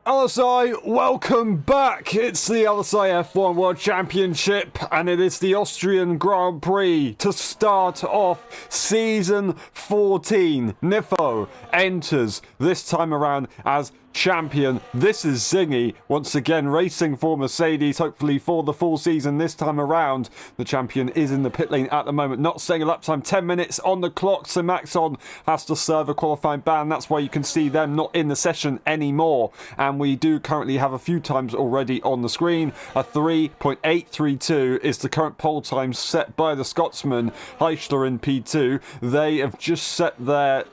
LSI, welcome back! It's the LSI F1 World Championship and it is the Austrian Grand Prix to start off Season 14. Nifo enters this time around as champion. This is Zingy, once again racing for Mercedes, hopefully for the full season this time around. The champion is in the pit lane at the moment, not staying a lap time, 10 minutes on the clock, so Maxon has to serve a qualifying ban. That's why you can see them not in the session anymore. And we do currently have a few times already on the screen. A 3.832 is the current pole time set by the Scotsman, Heichler in P2. They have just set their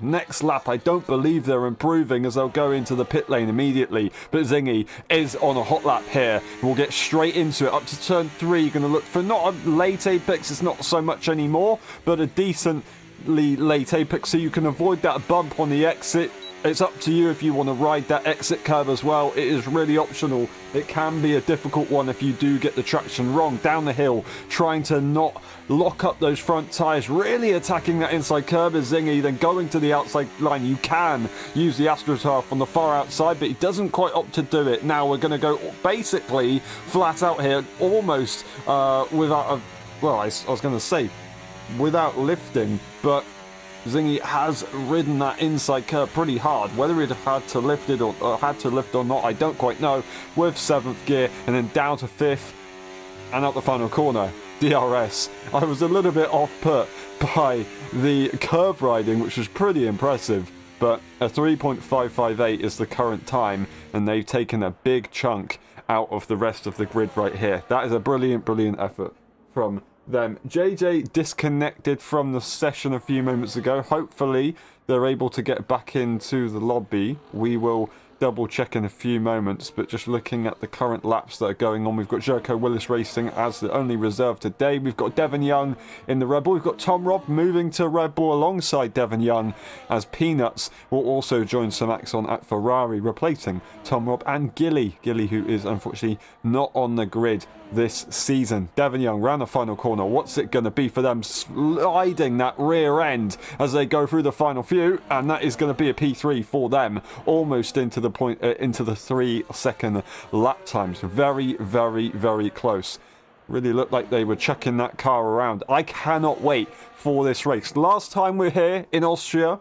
next lap. I don't believe they're improving as they'll go into the pit lane immediately. But Zingy is on a hot lap here. We'll get straight into it. Up to turn 3, going to look for not a late apex, it's not so much anymore, but a decently late apex so you can avoid that bump on the exit. It's up to you if you want to ride that exit curve as well. It is really optional. It can be a difficult one if you do get the traction wrong. Down the hill, trying to not lock up those front tyres, really attacking that inside curve is Zingy, then going to the outside line. You can use the AstroTurf on the far outside, but he doesn't quite opt to do it. Now we're going to go basically flat out here, almost without I was going to say without lifting, but Zingy has ridden that inside curve pretty hard. Whether he'd had to lift it or had to lift or not, I don't quite know. With 7th gear and then down to 5th and out the final corner. DRS. I was a little bit off put by the curve riding, which was pretty impressive. But a 3.558 is the current time, and they've taken a big chunk out of the rest of the grid right here. That is a brilliant, brilliant effort from them. JJ disconnected from the session a few moments ago. Hopefully they're able to get back into the lobby. We will double check in a few moments, but just looking at the current laps that are going on, we've got Jericho Willis racing as the only reserve today. We've got Devon Young in the Red Bull. We've got Tom Robb moving to Red Bull alongside Devon Young, as Peanuts will also join Sir Maxon at Ferrari, replacing Tom Robb and Gilly, who is unfortunately not on the grid this season. Devon Young round the final corner. What's it going to be for them? Sliding that rear end as they go through the final few, and that is going to be a P3 for them, almost into the point into the 3-second lap times. Very, very, very close. Really looked like they were chucking that car around. I cannot wait for this race. Last time we were here in Austria,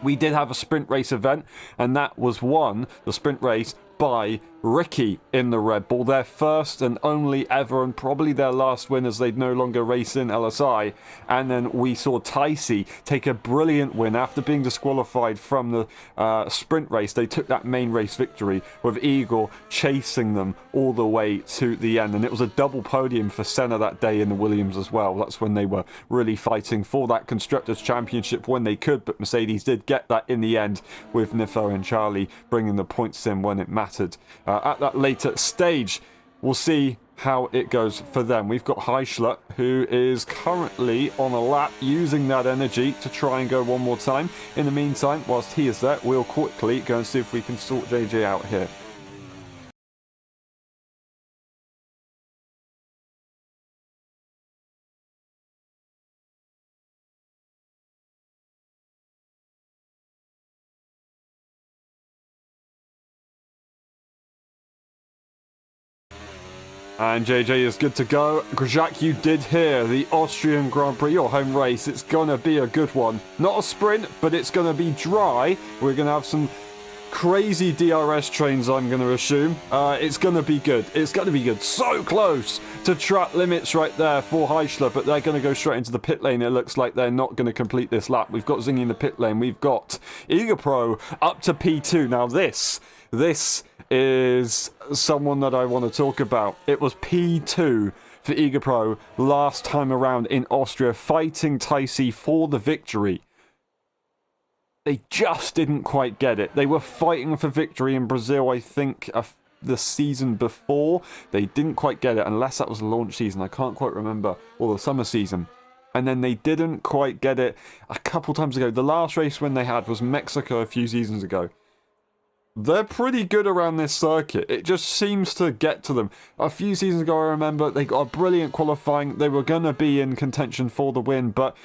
we did have a sprint race event, and that was won, the sprint race, by Ricky in the Red Bull. Their first and only ever, and probably their last win, as they'd no longer race in LSI. And then we saw Ticey take a brilliant win after being disqualified from the sprint race. They took that main race victory with Igor chasing them all the way to the end. And it was a double podium for Senna that day in the Williams as well. That's when they were really fighting for that Constructors' Championship when they could, but Mercedes did get that in the end, with Nifo and Charlie bringing the points in when it mattered. At that later stage, we'll see how it goes for them. We've got Heichler, who is currently on a lap, using that energy to try and go one more time. In the meantime, whilst he is there, we'll quickly go and see if we can sort JJ out here. And JJ is good to go. Grajak, you did hear the Austrian Grand Prix, your home race. It's going to be a good one. Not a sprint, but it's going to be dry. We're going to have some crazy DRS trains, I'm going to assume. It's going to be good. It's going to be good. So close to track limits right there for Heichler, but they're going to go straight into the pit lane. It looks like they're not going to complete this lap. We've got Zingy in the pit lane. We've got Eager Pro up to P2. Now this is someone that I want to talk about. It was P2 for Eager Pro last time around in Austria, fighting Ticey for the victory. They just didn't quite get it. They were fighting for victory in Brazil, I think, the season before. They didn't quite get it, unless that was the launch season. I can't quite remember. Or the summer season. And then they didn't quite get it a couple times ago. The last race when they had was Mexico a few seasons ago. They're pretty good around this circuit. It just seems to get to them. A few seasons ago, I remember, they got a brilliant qualifying. They were going to be in contention for the win, but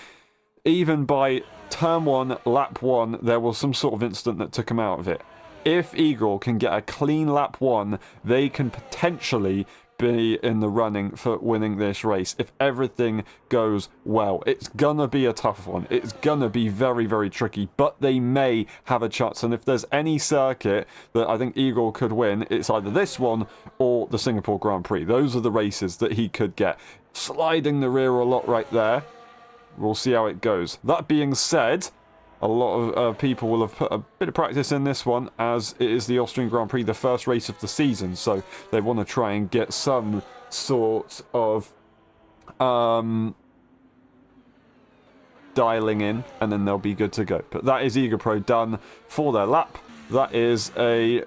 even by turn 1, lap 1, there was some sort of incident that took them out of it. if Igor can get a clean lap 1, they can potentially be in the running for winning this race if everything goes well. It's gonna be a tough one. It's gonna be very, very tricky, but they may have a chance. And if there's any circuit that I think Igor could win, it's either this one or the Singapore Grand Prix. Those are the races that he could get. Sliding the rear a lot right there. We'll see how it goes. That being said, a lot of people will have put a bit of practice in this one, as it is the Austrian Grand Prix, the first race of the season, so they want to try and get some sort of dialing in, and then they'll be good to go. But that is Eager Pro done for their lap. That is a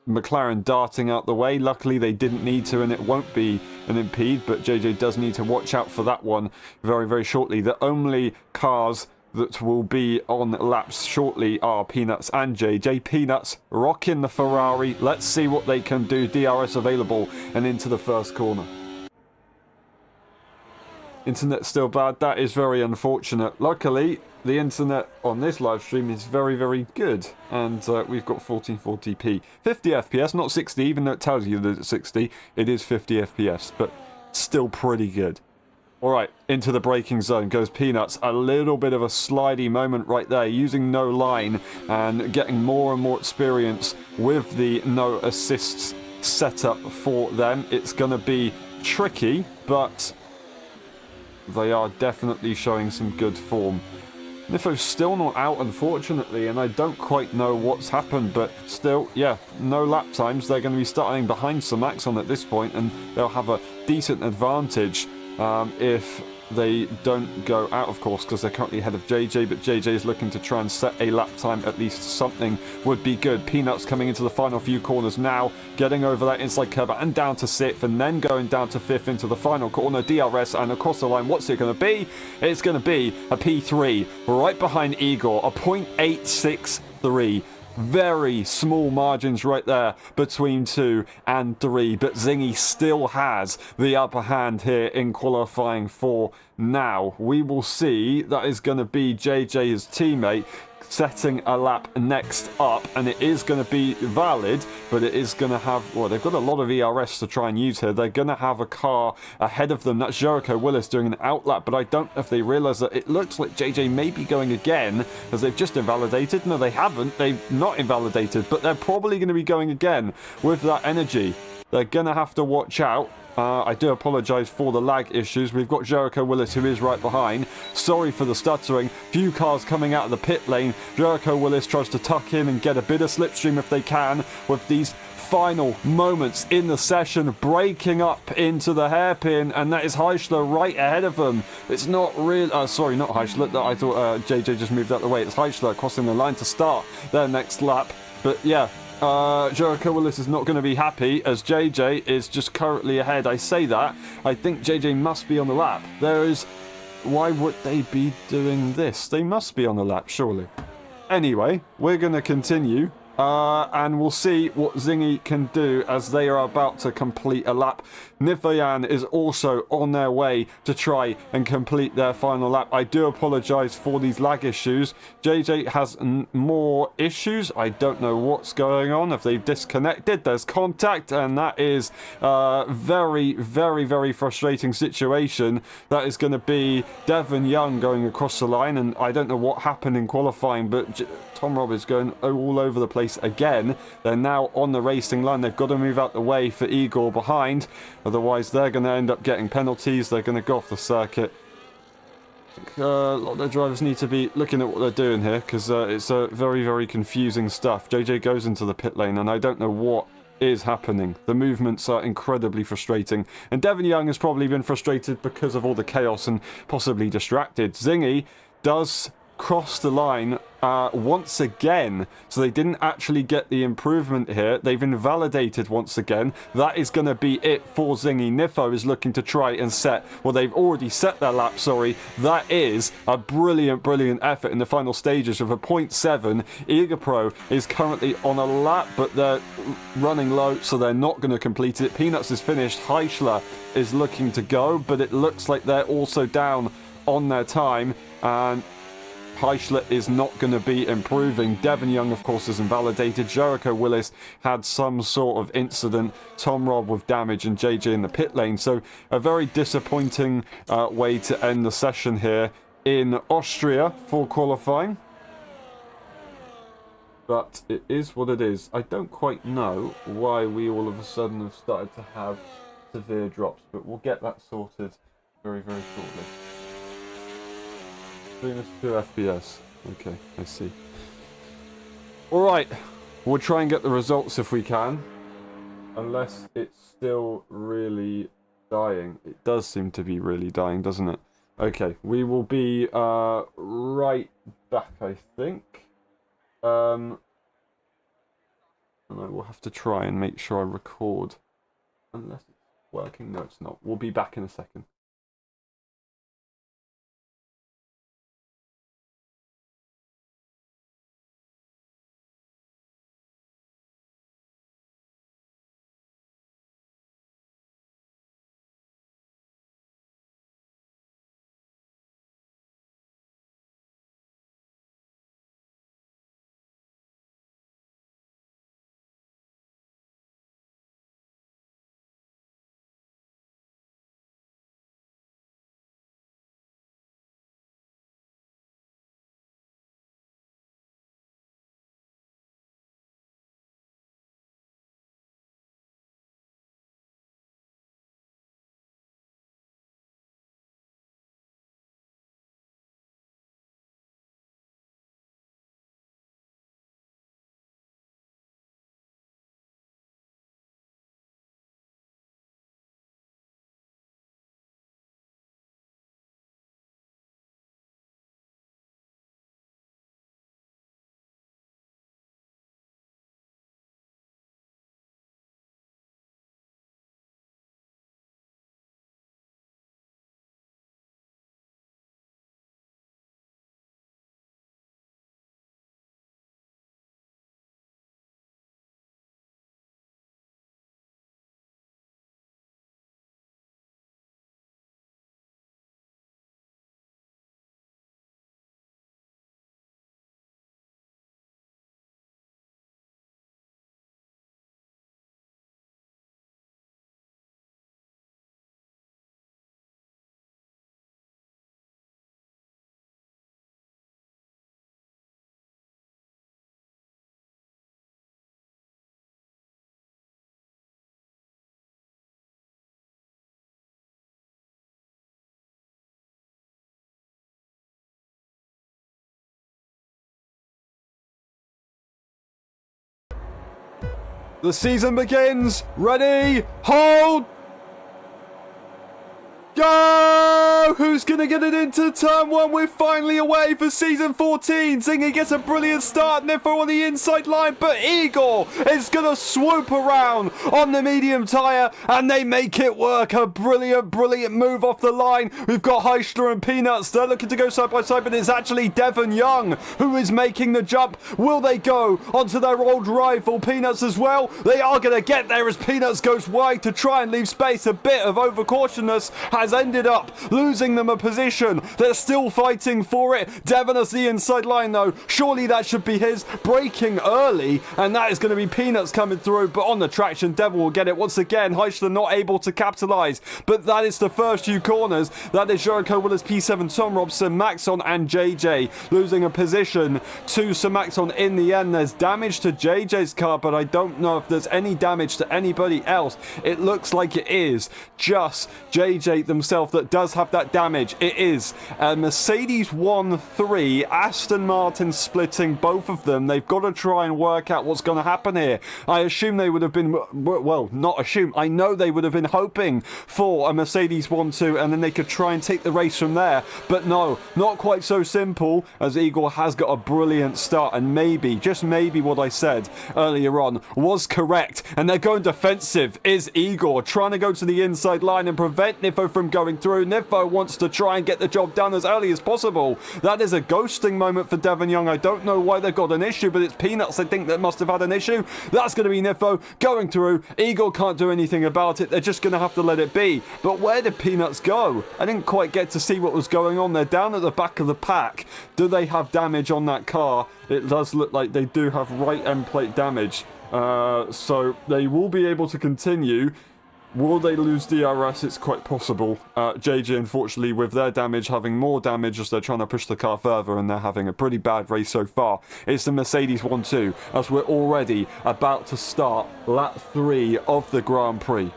McLaren darting out the way. Luckily they didn't need to, and it won't be an impede, but JJ does need to watch out for that one very, very shortly. The only cars that will be on laps shortly are Peanuts and JJ. Peanuts rocking the Ferrari. Let's see what they can do. DRS available and into the first corner. Internet's still bad. That is very unfortunate. Luckily, the internet on this live stream is very, very good. And we've got 1440p. 50 FPS, not 60, even though it tells you that it's 60. It is 50 FPS, but still pretty good. Alright, into the braking zone goes Peanuts. A little bit of a slidey moment right there, using no line and getting more and more experience with the no assists setup for them. It's going to be tricky, but they are definitely showing some good form. Nifo's still not out, unfortunately, and I don't quite know what's happened, but still, yeah, no lap times. They're going to be starting behind Sir Maxon at this point, and they'll have a decent advantage if they don't go out, of course, because they're currently ahead of JJ, but JJ is looking to try and set a lap time. At least something would be good. Peanuts coming into the final few corners now, getting over that inside curve and down to 6th, and then going down to 5th into the final corner. DRS and across the line. What's it going to be? It's going to be a P3 right behind Igor, a .863. Very small margins right there between 2 and 3, but Zingy still has the upper hand here in qualifying for now. We will see. That is going to be JJ's teammate setting a lap next up, and it is going to be valid, but it is going to have, well, they've got a lot of ERS to try and use here. They're going to have a car ahead of them. That's Jericho Willis doing an outlap, but I don't know if they realise that it looks like JJ may be going again, as they've just invalidated. No, they haven't. They've not invalidated, but they're probably going to be going again with that energy. They're going to have to watch out. I do apologise for the lag issues. We've got Jericho Willis, who is right behind. Sorry for the stuttering. Few cars coming out of the pit lane. Jericho Willis tries to tuck in and get a bit of slipstream if they can with these final moments in the session, breaking up into the hairpin, and that is Heischler right ahead of them. It's not real. Sorry, not Heischler. I thought JJ just moved out the way. It's Heischler crossing the line to start their next lap. But yeah, Jericho Willis is not going to be happy, as JJ is just currently ahead. I say that. I think JJ must be on the lap. Why would they be doing this? They must be on the lap, surely. Anyway, we're going to continue. And we'll see what Zingy can do as they are about to complete a lap. Nifayan is also on their way to try and complete their final lap. I do apologise for these lag issues. JJ has more issues. I don't know what's going on. If they've disconnected, there's contact, and that is a very, very, very frustrating situation. That is going to be Devon Young going across the line, and I don't know what happened in qualifying, but Tom Robb is going all over the place again. They're now on the racing line. They've got to move out the way for Igor behind. Otherwise, they're going to end up getting penalties. They're going to go off the circuit. I think a lot of the drivers need to be looking at what they're doing here, because it's very, very confusing stuff. JJ goes into the pit lane, and I don't know what is happening. The movements are incredibly frustrating, and Devon Young has probably been frustrated because of all the chaos and possibly distracted. Zingy does cross the line once again, so they didn't actually get the improvement here. They've invalidated once again. That is going to be it for Zingy. Nifo is looking to try and set, well, they've already set their lap, sorry. That is a brilliant, brilliant effort in the final stages with a 0.7. Eager Pro is currently on a lap, but they're running low, so they're not going to complete it. Peanuts is finished. Heischler is looking to go, but it looks like they're also down on their time, and Heichler is not going to be improving. Devon Young, of course, is invalidated. Jericho Willis had some sort of incident. Tom Robb with damage and JJ in the pit lane. So a very disappointing way to end the session here in Austria for qualifying. But it is what it is. I don't quite know why we all of a sudden have started to have severe drops, but we'll get that sorted very, very shortly. -2 FPS. Okay, I see. Alright, we'll try and get the results if we can. Unless it's still really dying. It does seem to be really dying, doesn't it? Okay, we will be right back, I think. And I will have to try and make sure I record. Unless it's working. No, it's not. We'll be back in a second. The season begins. Ready, hold, go! Who's going to get it into turn one? We're finally away for season 14. Zinger gets a brilliant start. Niffo on the inside line, but Igor is going to swoop around on the medium tyre, and they make it work. A brilliant, brilliant move off the line. We've got Heichler and Peanuts. They're looking to go side by side, but it's actually Devon Young who is making the jump. Will they go onto their old rival Peanuts as well? They are going to get there as Peanuts goes wide to try and leave space. A bit of overcautiousness has ended up losing them a position. They're still fighting for it. Devon has the inside line though. Surely that should be his. Braking early, and that is going to be Peanuts coming through, but on the traction Devon will get it once again. Heichler not able to capitalise, but that is the first few corners. That is Jericho Willis, P7, Tom Robson, Maxon and JJ losing a position to Sir Maxon in the end. There's damage to JJ's car, but I don't know if there's any damage to anybody else. It looks like it is just JJ themselves that does have that damage. It is Mercedes 1-3, Aston Martin splitting both of them. They've got to try and work out what's going to happen here. I assume they would have been, well, not assume, I know they would have been hoping for a Mercedes 1-2 and then they could try and take the race from there, but no, not quite so simple, as Igor has got a brilliant start, and maybe, just maybe what I said earlier on was correct, and they're going defensive is Igor, trying to go to the inside line and prevent Niffo from from going through. Nifo wants to try and get the job done as early as possible. That is a ghosting moment for Devon Young. I don't know why they've got an issue, but it's Peanuts, I think, that must have had an issue. That's going to be Nifo going through. Eagle can't do anything about it. They're just going to have to let it be. But where did Peanuts go? I didn't quite get to see what was going on. They're down at the back of the pack. Do they have damage on that car? It does look like they do have right end plate damage. So they will be able to continue. Will they lose DRS? It's quite possible. JJ, unfortunately, with their damage, having more damage as they're trying to push the car further, and they're having a pretty bad race so far. It's the Mercedes 1-2, as we're already about to start lap 3 of the Grand Prix.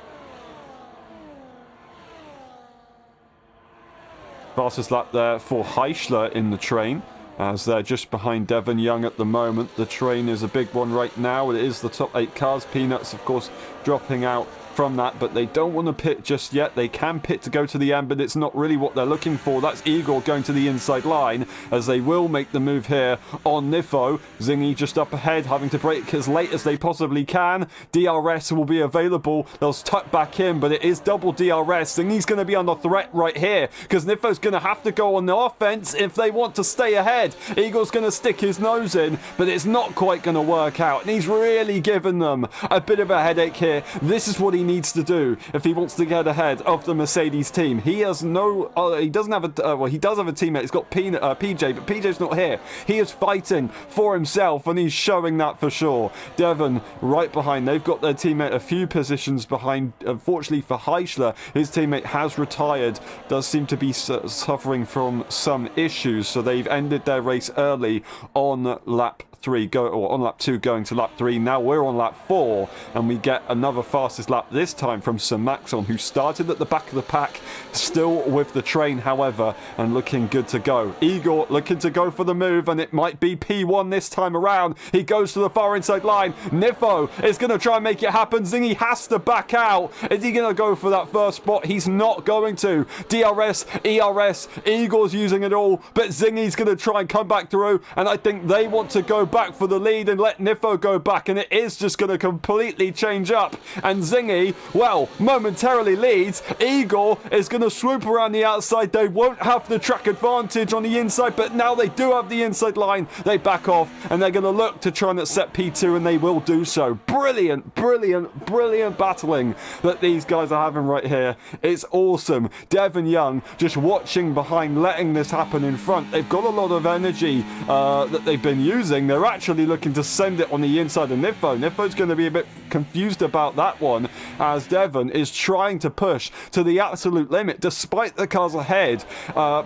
Fastest lap there for Heischler in the train, as they're just behind Devon Young at the moment. The train is a big one right now. It is the top 8 cars. Peanuts, of course, dropping out from that, but they don't want to pit just yet. They can pit to go to the end, but it's not really what they're looking for. That's Igor going to the inside line, as they will make the move here on Nifo. Zingy just up ahead, having to brake as late as they possibly can. DRS will be available. They'll tuck back in, but it is double DRS. Zingy's going to be under threat right here, because Nifo's going to have to go on the offense if they want to stay ahead. Igor's going to stick his nose in, but it's not quite going to work out, and he's really given them a bit of a headache here. This is what he needs to do if he wants to get ahead of the Mercedes team. He has no, he doesn't have a, well, he does have a teammate. He's got PJ, but PJ's not here. He is fighting for himself, and he's showing that for sure. Devon right behind. They've got their teammate a few positions behind. Unfortunately for Heischler, his teammate has retired. Does seem to be suffering from some issues, so they've ended their race early on lap 3 on lap 2 going to lap 3. Now we're on lap 4, and we get another fastest lap, this time from Sir Maxon, who started at the back of the pack, still with the train however, and looking good to go. Igor looking to go for the move, and it might be P1 this time around. He goes to the far inside line. Nifo is going to try and make it happen. Zingy has to back out. Is he going to go for that first spot? He's not going to. DRS, ERS, Igor's using it all, but Zingy's going to try and come back through, and I think they want to go back for the lead and let Nifo go back, and it is just going to completely change up, and Zingy, well, momentarily leads. Igor is going to swoop around the outside. They won't have the track advantage on the inside, but now they do have the inside line. They back off, and they're going to look to try and set P2, and they will do so. Brilliant, brilliant, brilliant battling that these guys are having right here. It's awesome. Devon Young just watching behind, letting this happen in front. They've got a lot of energy that they've been using. They're actually looking to send it on the inside of Nifo. Nifo's going to be a bit confused about that one, as Devon is trying to push to the absolute limit despite the cars ahead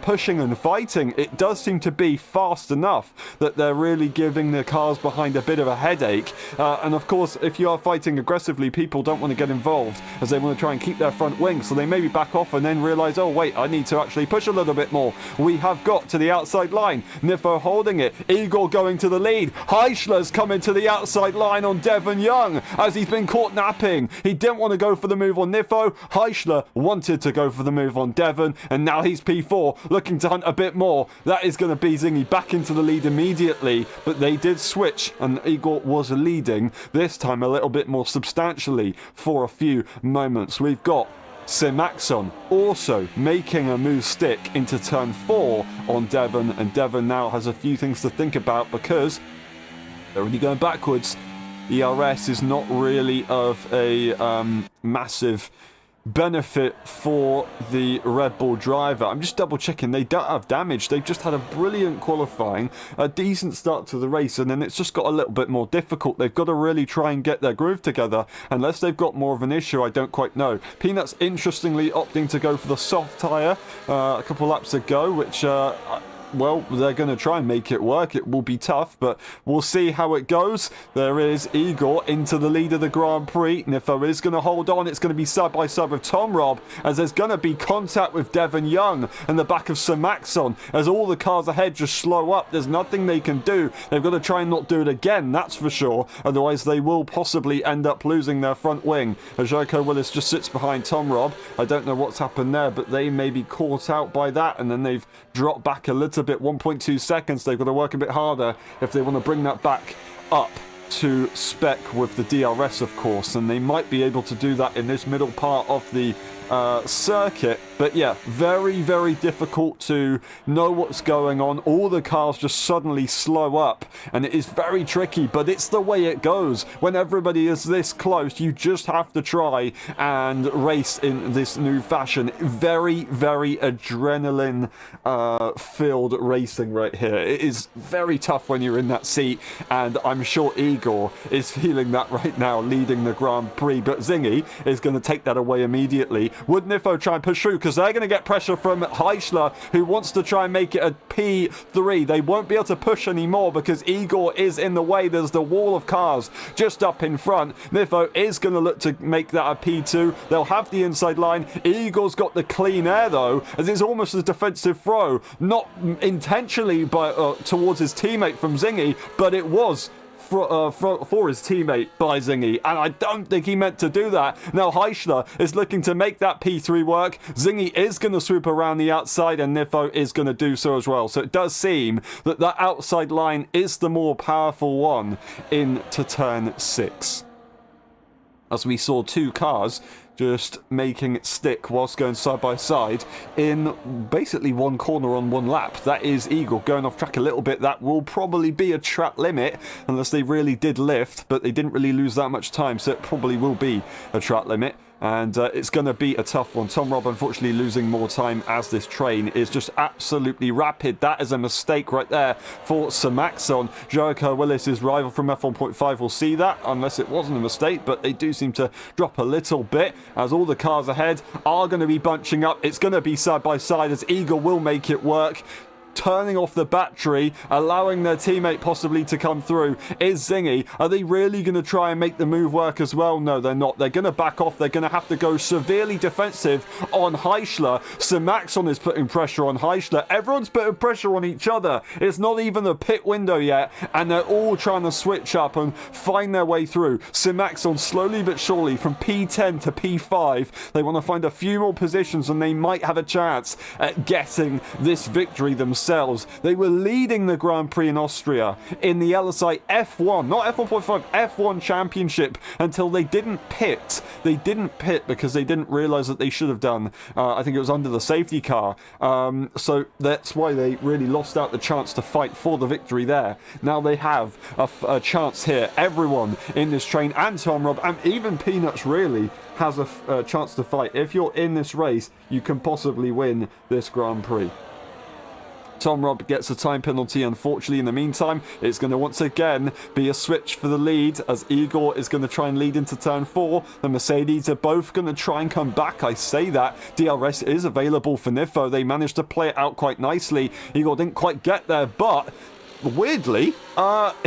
pushing and fighting. It does seem to be fast enough that they're really giving the cars behind a bit of a headache, and of course if you are fighting aggressively, people don't want to get involved, as they want to try and keep their front wing, so they maybe back off and then realize, oh wait, I need to actually push a little bit more. We have got to the outside line. Nifo holding it. Igor going to the lead. Heischler's coming to the outside line on Devon Young, as he's been caught napping. He didn't want to go for the move on Nifo. Heischler wanted to go for the move on Devon, and now he's P4, looking to hunt a bit more. That is going to be Zingy back into the lead immediately, but they did switch, and Igor was leading, this time a little bit more substantially for a few moments. We've got Sir Maxon also making a move stick into turn 4 on Devon, and Devon now has a few things to think about, because they're already going backwards. ERS is not really of a massive benefit for the Red Bull driver. I'm just double checking. They don't have damage. They've just had a brilliant qualifying, a decent start to the race, and then it's just got a little bit more difficult. They've got to really try and get their groove together. Unless they've got more of an issue, I don't quite know. Peanuts, interestingly, opting to go for the soft tyre a couple laps ago, which well, they're going to try and make it work. It will be tough, but we'll see how it goes. There is Igor into the lead of the Grand Prix. Nifo is going to hold on. It's going to be side by side with Tom Robb, as there's going to be contact with Devon Young and the back of Sir Maxon, as all the cars ahead just slow up. There's nothing they can do. They've got to try and not do it again, that's for sure. Otherwise, they will possibly end up losing their front wing. Joko Willis just sits behind Tom Robb. I don't know what's happened there, but they may be caught out by that, and then they've dropped back a little bit, 1.2 seconds. They've got to work a bit harder if they want to bring that back up to spec with the DRS, of course, and they might be able to do that in this middle part of the circuit. But yeah, very, very difficult to know what's going on. All the cars just suddenly slow up, and it is very tricky, but it's the way it goes. When everybody is this close, you just have to try and race in this new fashion. Very, very adrenaline filled racing right here. It is very tough when you're in that seat, and I'm sure Igor is feeling that right now, leading the Grand Prix, but Zingy is going to take that away immediately. Would Nifo try and push through? Because they're going to get pressure from Heischler, who wants to try and make it a P3. They won't be able to push anymore because Igor is in the way. There's the wall of cars just up in front. Nifo is going to look to make that a P2. They'll have the inside line. Igor's got the clean air, though, as it's almost a defensive throw. Not intentionally towards his teammate from Zingy, but it was for his teammate by Zingy, and I don't think he meant to do that. Now Heischler is looking to make that P3 work. Zingy is going to swoop around the outside, and Nifo is going to do so as well. So it does seem that that outside line is the more powerful one into turn 6. As we saw two cars just making it stick whilst going side by side in basically one corner on one lap. That is Eagle going off track a little bit. That will probably be a track limit unless they really did lift, but they didn't really lose that much time, so it probably will be a track limit. And it's going to be a tough one. Tom Robb unfortunately losing more time as this train is just absolutely rapid. That is a mistake right there for Sir Maxon. Jericho Willis, his rival from F1.5, will see that, unless it wasn't a mistake, but they do seem to drop a little bit as all the cars ahead are going to be bunching up. It's going to be side by side as Eagle will make it work. Turning off the battery, allowing their teammate possibly to come through, is Zingy. Are they really going to try and make the move work as well? No, they're not. They're going to back off. They're going to have to go severely defensive on Heischler. Sir Maxon is putting pressure on Heischler. Everyone's putting pressure on each other. It's not even a pit window yet, and they're all trying to switch up and find their way through. Sir Maxon slowly but surely from P10 to P5. They want to find a few more positions, and they might have a chance at getting this victory themselves. They were leading the Grand Prix in Austria in the LSI F1, not F1.5, F1 Championship, until they didn't pit. They didn't pit because they didn't realise that they should have done. I think it was under the safety car. So that's why they really lost out the chance to fight for the victory there. Now they have a chance here. Everyone in this train, and Tom Robb, and even Peanuts really, has a chance to fight. If you're in this race, you can possibly win this Grand Prix. Tom Robb gets a time penalty, unfortunately. In the meantime, it's going to once again be a switch for the lead as Igor is going to try and lead into turn 4. The Mercedes are both going to try and come back. I say that. DRS is available for Nifo. They managed to play it out quite nicely. Igor didn't quite get there, but weirdly,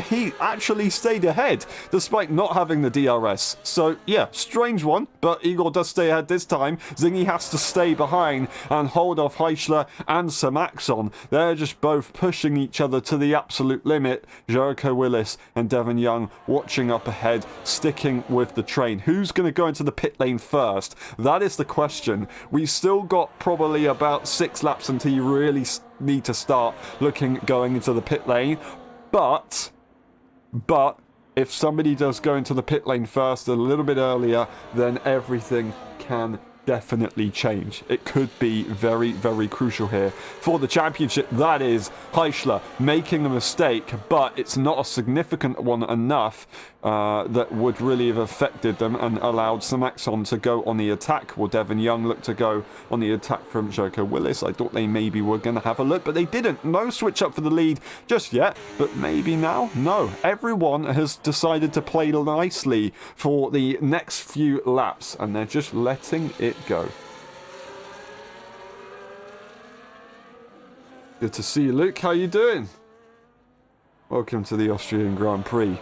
he actually stayed ahead despite not having the DRS. So yeah, strange one, but Igor does stay ahead this time. Zingy has to stay behind and hold off Heischler and Sir Maxon. They're just both pushing each other to the absolute limit. Jericho Willis and Devon Young watching up ahead, sticking with the train. Who's going to go into the pit lane first? That is the question. We've still got probably about 6 laps until you really need to start going into the pit lane. But if somebody does go into the pit lane first a little bit earlier, then everything can definitely change. It could be very, very crucial here for the championship. That is Heischler making a mistake, but it's not a significant one enough that would really have affected them and allowed Sir Maxon to go on the attack. Will Devon Young look to go on the attack from Jericho Willis? I thought they maybe were going to have a look, but they didn't. No switch up for the lead just yet, but maybe now? No. Everyone has decided to play nicely for the next few laps, and they're just letting it go. Good to see you, Luke. How you doing? Welcome to the Austrian Grand Prix.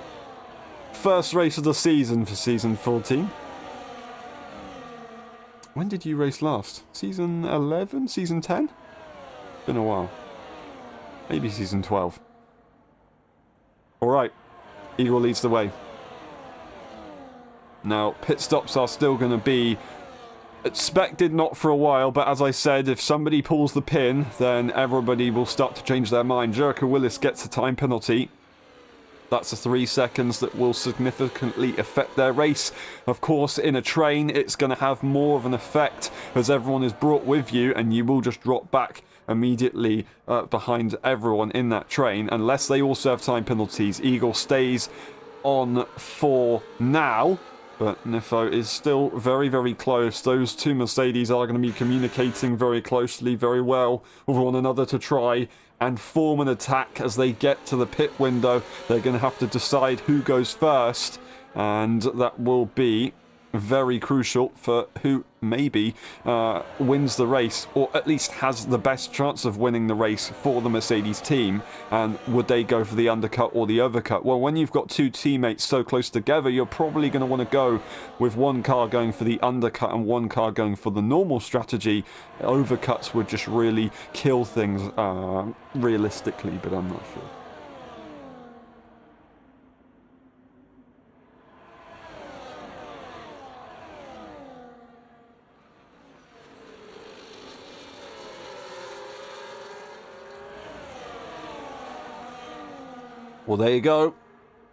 First race of the season for season 14. When did you race last? Season 11? Season 10? Been a while. Maybe season 12. Alright. Eagle leads the way. Now, pit stops are still going to be expected, not for a while, but as I said, if somebody pulls the pin, then everybody will start to change their mind. Jericho Willis gets a time penalty. That's the 3 seconds that will significantly affect their race. Of course, in a train, it's going to have more of an effect as everyone is brought with you and you will just drop back immediately behind everyone in that train, unless they also have time penalties. Eagle stays on for now, but Nifo is still very, very close. Those two Mercedes are going to be communicating very closely, very well with one another to try and form an attack as they get to the pit window. They're going to have to decide who goes first, and that will be very crucial for who maybe wins the race, or at least has the best chance of winning the race for the Mercedes team. And would they go for the undercut or the overcut? Well, when you've got two teammates so close together, you're probably going to want to go with one car going for the undercut and one car going for the normal strategy. Overcuts would just really kill things realistically, but I'm not sure. Well, there you go.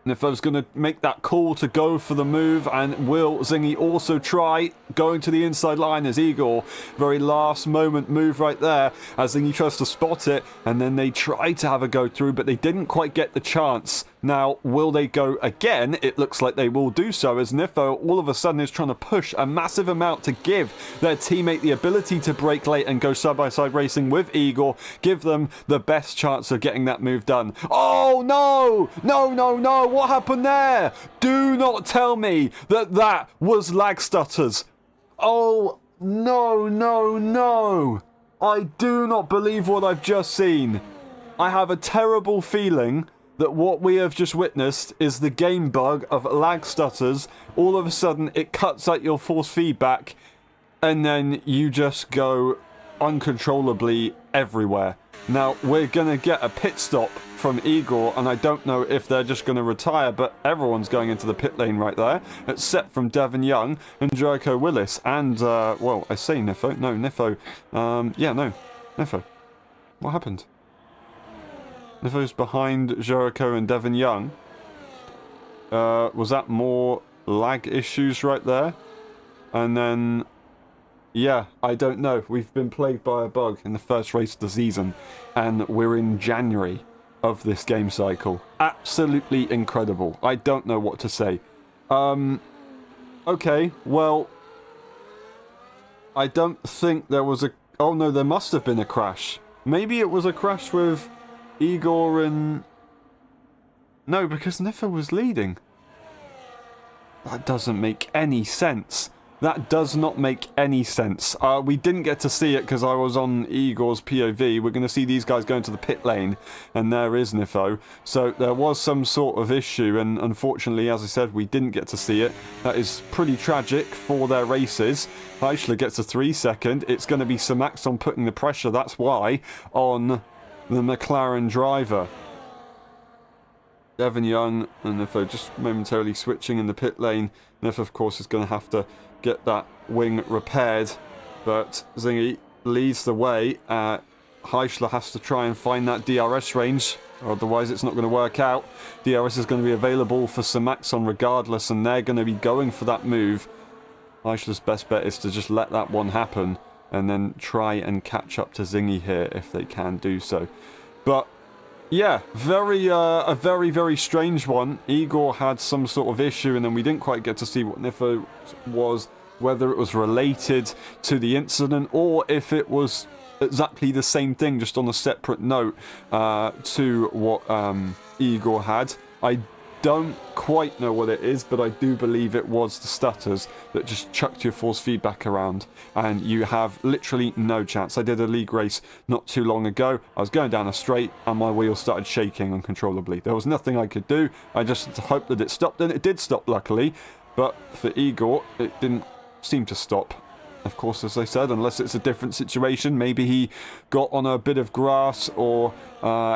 Nifo's going to make that call to go for the move, and will Zingy also try going to the inside line as Igor? Very last moment move right there as Zingy tries to spot it, and then they try to have a go through, but they didn't quite get the chance. Now, will they go again? It looks like they will do so, as Nifo all of a sudden is trying to push a massive amount to give their teammate the ability to brake late and go side-by-side racing with Igor, give them the best chance of getting that move done. Oh, no! No, no, no! What happened there? Do not tell me that that was lag stutters. Oh, no, no, no! I do not believe what I've just seen. I have a terrible feeling that what we have just witnessed is the game bug of lag stutters. All of a sudden, it cuts out your force feedback, and then you just go uncontrollably everywhere. Now, we're going to get a pit stop from Igor, and I don't know if they're just going to retire, but everyone's going into the pit lane right there. It's set from Devon Young and Jericho Willis, and, well, I say Nifo. No, Nifo. Yeah, no. Nifo. What happened? Nifo's behind Jericho and Devon Young. Was that more lag issues right there? And then, yeah, I don't know. We've been plagued by a bug in the first race of the season, and we're in January of this game cycle. Absolutely incredible. I don't know what to say. Okay, well, I don't think there was a... Oh no, there must have been a crash. Maybe it was a crash with Igor and... No, because Nifo was leading. That doesn't make any sense. That does not make any sense. We didn't get to see it because I was on Igor's POV. We're going to see these guys going to the pit lane, and there is Nifo. So there was some sort of issue, and unfortunately, as I said, we didn't get to see it. That is pretty tragic for their races. Eichler gets a 3 second. It's going to be Samaxon putting the pressure, that's why, on the McLaren driver. Devon Young and Nifo just momentarily switching in the pit lane. Nifo, of course, is going to have to get that wing repaired, but Zingy leads the way. Heischler has to try and find that DRS range, or otherwise it's not going to work out. DRS is going to be available for Samaxon regardless, and they're going to be going for that move. Heischler's best bet is to just let that one happen, and then try and catch up to Zingy here if they can do so. But yeah, a very, very strange one. Igor had some sort of issue, and then we didn't quite get to see what Nifo was, whether it was related to the incident, or if it was exactly the same thing, just on a separate note to what Igor had. I don't quite know what it is, but I do believe it was the stutters that just chucked your force feedback around, and you have literally no chance. I did a league race not too long ago. I was going down a straight, and my wheels started shaking uncontrollably. There was nothing I could do. I just hoped that it stopped, and it did stop, luckily. But for Igor, it didn't seem to stop. Of course, as I said, unless it's a different situation, maybe he got on a bit of grass or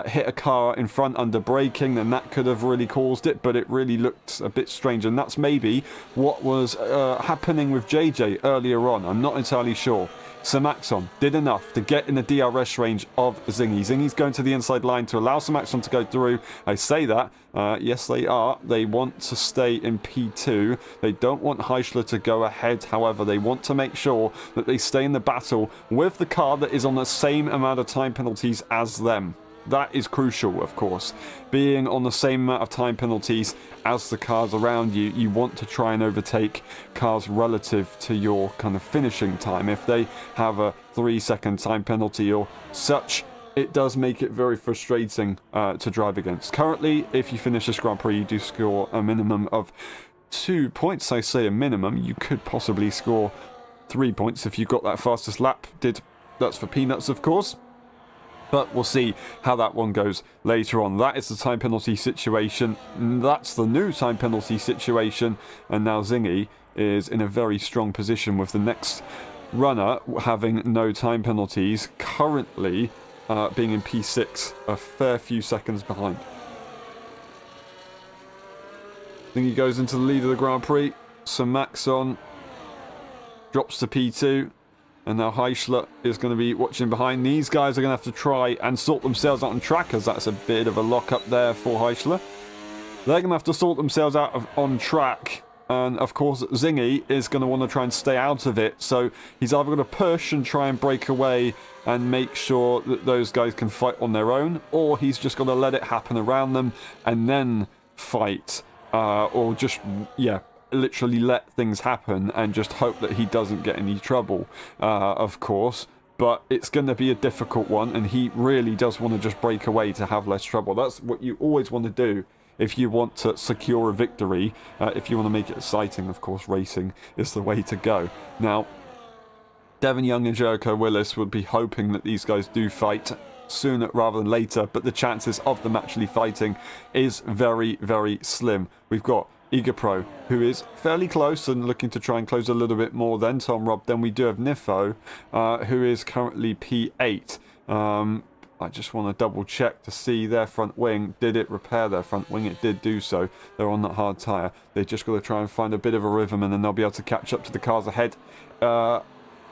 hit a car in front under braking, then that could have really caused it, but it really looked a bit strange, and that's maybe what was happening with JJ earlier on. I'm not entirely sure. Samaxon did enough to get in the DRS range of Zingy. Zingy's going to the inside line to allow Samaxon to go through. I say that. Yes, they are. They want to stay in P2. They don't want Heischler to go ahead. However, they want to make sure that they stay in the battle with the car that is on the same amount of time penalties as them. That is crucial, of course. Being on the same amount of time penalties as the cars around you, you want to try and overtake cars relative to your kind of finishing time. If they have a 3-second time penalty or such, it does make it very frustrating to drive against. Currently, if you finish this Grand Prix, you do score a minimum of 2 points. I say a minimum. You could possibly score 3 points if you got that fastest lap. That's for peanuts, of course. But we'll see how that one goes later on. That is the time penalty situation. That's the new time penalty situation. And now Zingy is in a very strong position with the next runner having no time penalties. Currently being in P6, a fair few seconds behind. Zingy goes into the lead of the Grand Prix. Samaxon drops to P2. And now Heischler is going to be watching behind. These guys are going to have to try and sort themselves out on track, as that's a bit of a lock-up there for Heischler. They're going to have to sort themselves out on track. And, of course, Zingy is going to want to try and stay out of it. So he's either going to push and try and break away and make sure that those guys can fight on their own, or he's just going to let it happen around them and then fight. Or just, yeah, literally let things happen and just hope that he doesn't get any trouble, of course. But it's going to be a difficult one, and he really does want to just break away to have less trouble. That's what you always want to do if you want to secure a victory. If you want to make it exciting, of course, racing is the way to go. Now, Devon Young and Jericho Willis would be hoping that these guys do fight sooner rather than later, but the chances of them actually fighting is very, very slim. We've got Egapro, who is fairly close and looking to try and close a little bit more than Tom Robb. Then we do have Nifo, who is currently P8. I just want to double check to see their front wing. Did it repair their front wing? It did do so. They're on that hard tyre. They just got to try and find a bit of a rhythm, and then they'll be able to catch up to the cars ahead.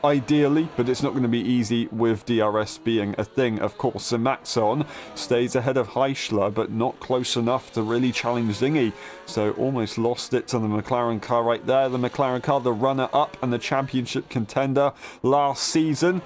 Ideally, but it's not going to be easy with DRS being a thing. Of course, Samaxon stays ahead of Heischler, but not close enough to really challenge Zingy. So almost lost it to the McLaren car right there. The McLaren car, the runner-up and the championship contender last season.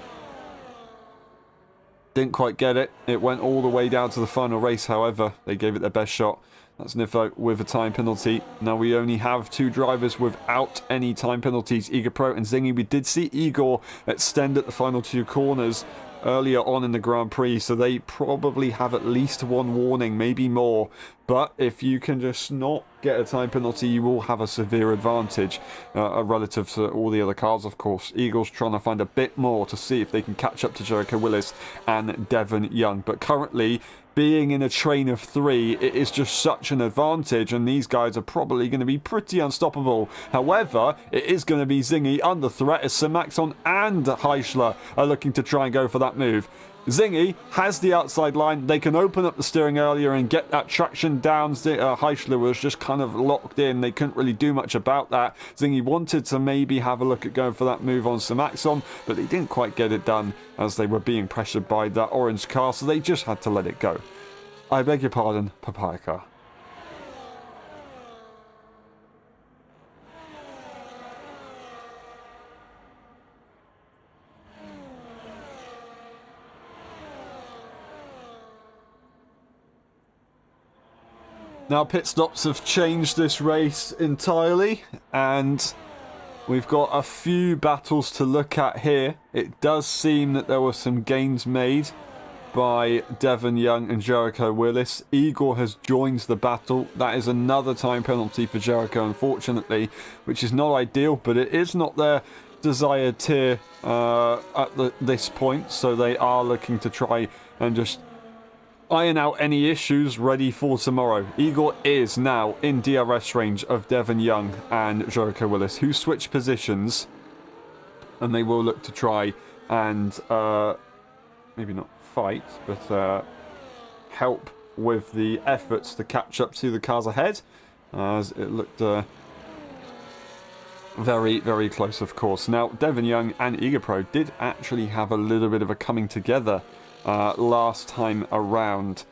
Didn't quite get it. It went all the way down to the final race, however. They gave it their best shot. That's Nifo with a time penalty. Now we only have 2 drivers without any time penalties, Igor Pro and Zingy. We did see Igor extend at the final 2 corners earlier on in the Grand Prix, so they probably have at least 1 warning, maybe more. But if you can just not get a time penalty, you will have a severe advantage relative to all the other cars, of course. Eagles trying to find a bit more to see if they can catch up to Jericho Willis and Devon Young. But currently, being in a train of 3, it is just such an advantage, and these guys are probably going to be pretty unstoppable. However, it is going to be Zingy under threat as Samaxon and Heischler are looking to try and go for that move. Zingy has the outside line. They can open up the steering earlier and get that traction down. Heischler was just kind of locked in. They couldn't really do much about that. Zingy wanted to maybe have a look at going for that move on Samaxon, but they didn't quite get it done as they were being pressured by that orange car, so they just had to let it go. I beg your pardon, Papaya car. Now pit stops have changed this race entirely, and we've got a few battles to look at here. It does seem that there were some gains made by Devon Young and Jericho Willis. Igor has joined the battle. That is another time penalty for Jericho, unfortunately, which is not ideal, but it is not their desired tier at this point, so they are looking to try and just iron out any issues ready for tomorrow. Igor is now in DRS range of Devon Young and Jericho Willis, who switch positions, and they will look to try and maybe not fight, but help with the efforts to catch up to the cars ahead, as it looked Very, very close, of course. Now, Devon Young and Igapro did actually have a little bit of a coming together last time around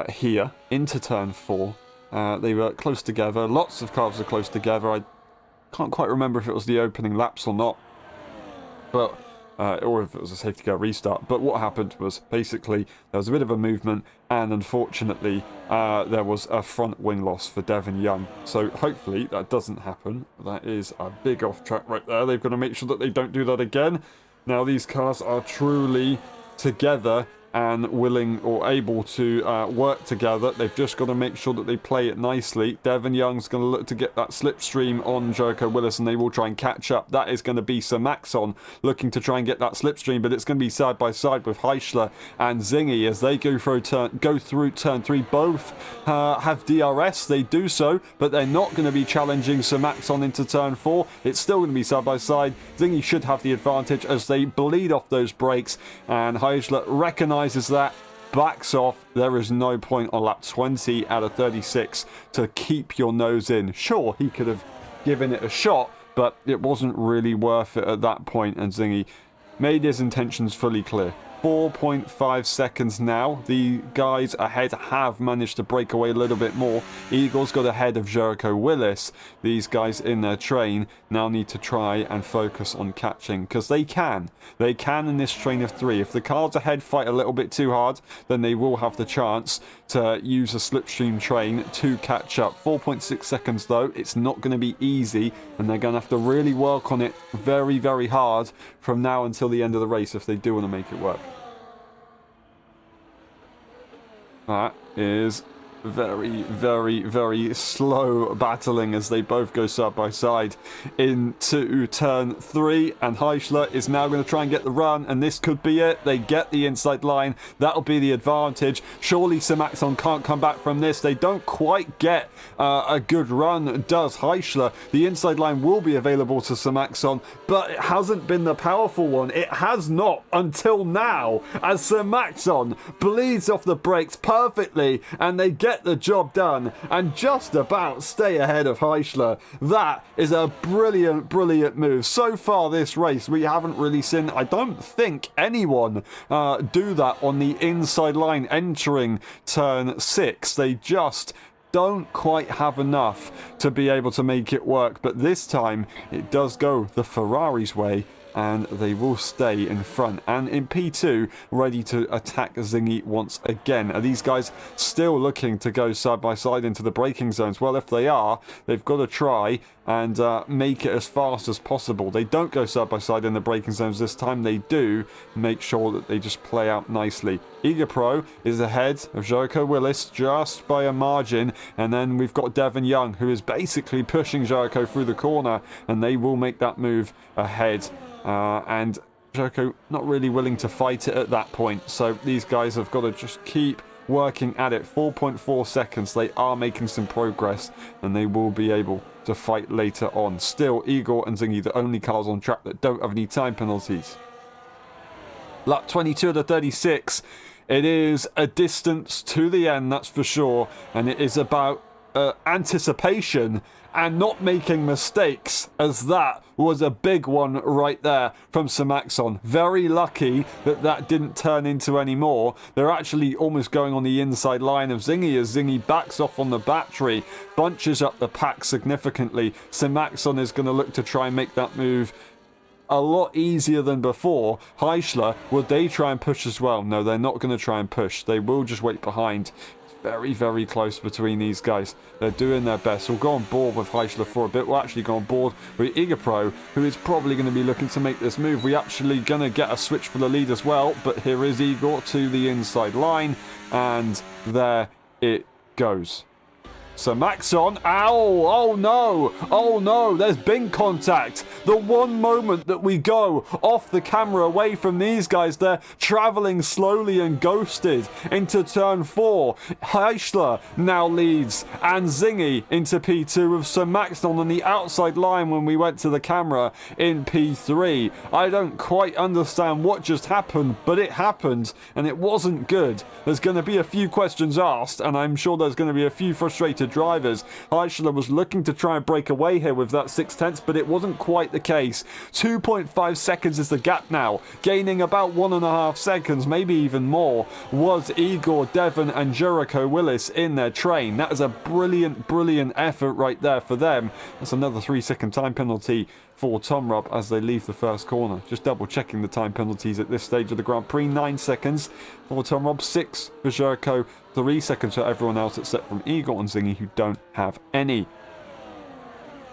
here into turn 4. They were close together. Lots of cars were close together. I can't quite remember if it was the opening laps or not, but or if it was a safety car restart. But what happened was basically there was a bit of a movement, and unfortunately there was a front wing loss for Devon Young. So hopefully that doesn't happen. That is a big off track right there. They've got to make sure that they don't do that again. Now these cars are truly together and willing or able to work together. They've just got to make sure that they play it nicely. Devon Young's going to look to get that slipstream on Jericho Willis, and they will try and catch up. That is going to be Sir Maxon looking to try and get that slipstream, but it's going to be side by side with Heischler and Zingy as they go through turn 3. Both have DRS. They do so, but they're not going to be challenging Sir Maxon into turn 4. It's still going to be side by side. Zingy should have the advantage as they bleed off those brakes, and Heischler recognises that, backs off. There is no point on lap 20 out of 36 to keep your nose in. Sure, he could have given it a shot, but it wasn't really worth it at that point, and Zingy made his intentions fully clear. 4.5 seconds now. The guys ahead have managed to break away a little bit more. Eagles got ahead of Jericho Willis. These guys in their train now need to try and focus on catching, because they can. They can in this train of 3. If the cars ahead fight a little bit too hard, then they will have the chance to use a slipstream train to catch up. 4.6 seconds though. It's not going to be easy, and they're going to have to really work on it very, very hard from now until the end of the race if they do want to make it work. That is very, very, very slow battling as they both go side by side into turn 3, and Heischler is now going to try and get the run, and this could be it. They get the inside line. That'll be the advantage. Surely Sir Maxon can't come back from this. They don't quite get a good run, does Heischler. The inside line will be available to Sir Maxon, but it hasn't been the powerful one. It has not until now, as Sir Maxon bleeds off the brakes perfectly, and they get the job done and just about stay ahead of Heischler. That is a brilliant, brilliant move. So far this race, we haven't really seen, I don't think, anyone do that on the inside line entering turn 6. They just don't quite have enough to be able to make it work, but this time it does go the Ferrari's way, and they will stay in front and in P2, ready to attack Zingy once again. Are these guys still looking to go side by side into the braking zones? Well, if they are, they've got to try and make it as fast as possible. They don't go side by side in the braking zones this time. They do make sure that they just play out nicely. Igapro is ahead of Jericho Willis just by a margin, and then we've got Devon Young, who is basically pushing Jericho through the corner, and they will make that move ahead. And Jericho not really willing to fight it at that point, so these guys have got to just keep working at it. 4.4 seconds. They are making some progress, and they will be able to fight later on. Still, Igor and Zingy, the only cars on track that don't have any time penalties. Lap 22 of the 36. It is a distance to the end, that's for sure, and it is about anticipation and not making mistakes, as that was a big one right there from Sir Maxon. Very lucky that that didn't turn into any more. They're actually almost going on the inside line of Zingy as Zingy backs off on the battery, bunches up the pack significantly. Sir Maxon is going to look to try and make that move a lot easier than before. Heischler, would they try and push as well? No, they're not going to try and push. They will just wait behind. Very, very close between these guys. They're doing their best. We'll go on board with Heischler for a bit. We'll actually go on board with Igapro, who is probably going to be looking to make this move. We're actually going to get a switch for the lead as well, but here is Igor to the inside line, and there it goes. So Maxon, ow, oh no, there's been contact. The one moment that we go off the camera away from these guys, they're travelling slowly and ghosted into turn 4. Heischler now leads, and Zingy into P2 with Sir Maxon on the outside line when we went to the camera in P3. I don't quite understand what just happened, but it happened, and it wasn't good. There's going to be a few questions asked, and I'm sure there's going to be a few frustrated frustrated drivers. Eichler was looking to try and break away here with that 6/10, but it wasn't quite the case. 2.5 seconds is the gap now. Gaining about 1.5 seconds, maybe even more, was Igor, Devon and Jericho Willis in their train. That is a brilliant, brilliant effort right there for them. That's another 3-second time penalty for Tom Robb as they leave the first corner. Just double checking the time penalties at this stage of the Grand Prix. 9 seconds for Tom Robb, 6 for Jericho, 3 seconds for everyone else except from Igor and Zingy, who don't have any.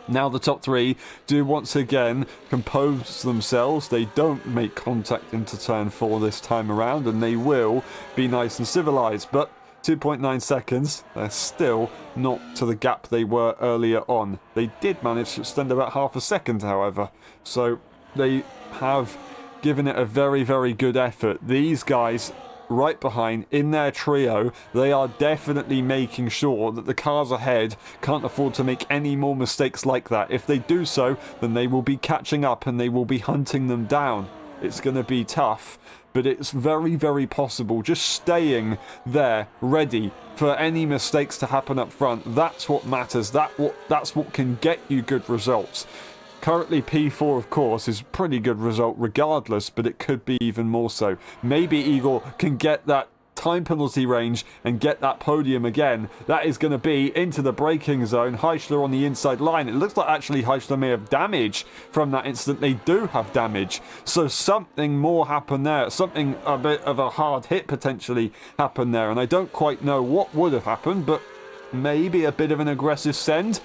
Now the top 3 do once again compose themselves. They don't make contact into turn 4 this time around, and they will be nice and civilized. But 2.9 seconds, they're still not to the gap they were earlier on. They did manage to extend about half a second, however. So they have given it a very, very good effort. These guys right behind in their trio, they are definitely making sure that the cars ahead can't afford to make any more mistakes like that. If they do so, then they will be catching up and they will be hunting them down. It's going to be tough, but it's very, very possible. Just staying there, ready for any mistakes to happen up front. That's what matters. That's what can get you good results. Currently P4, of course, is a pretty good result regardless, but it could be even more so. Maybe Igor can get that time penalty range and get that podium again. That is going to be into the braking zone. Eichler on the inside line. It looks like actually Eichler may have damage from that incident. They do have damage. So something more happened there. Something a bit of a hard hit potentially happened there. And I don't quite know what would have happened, but maybe a bit of an aggressive send.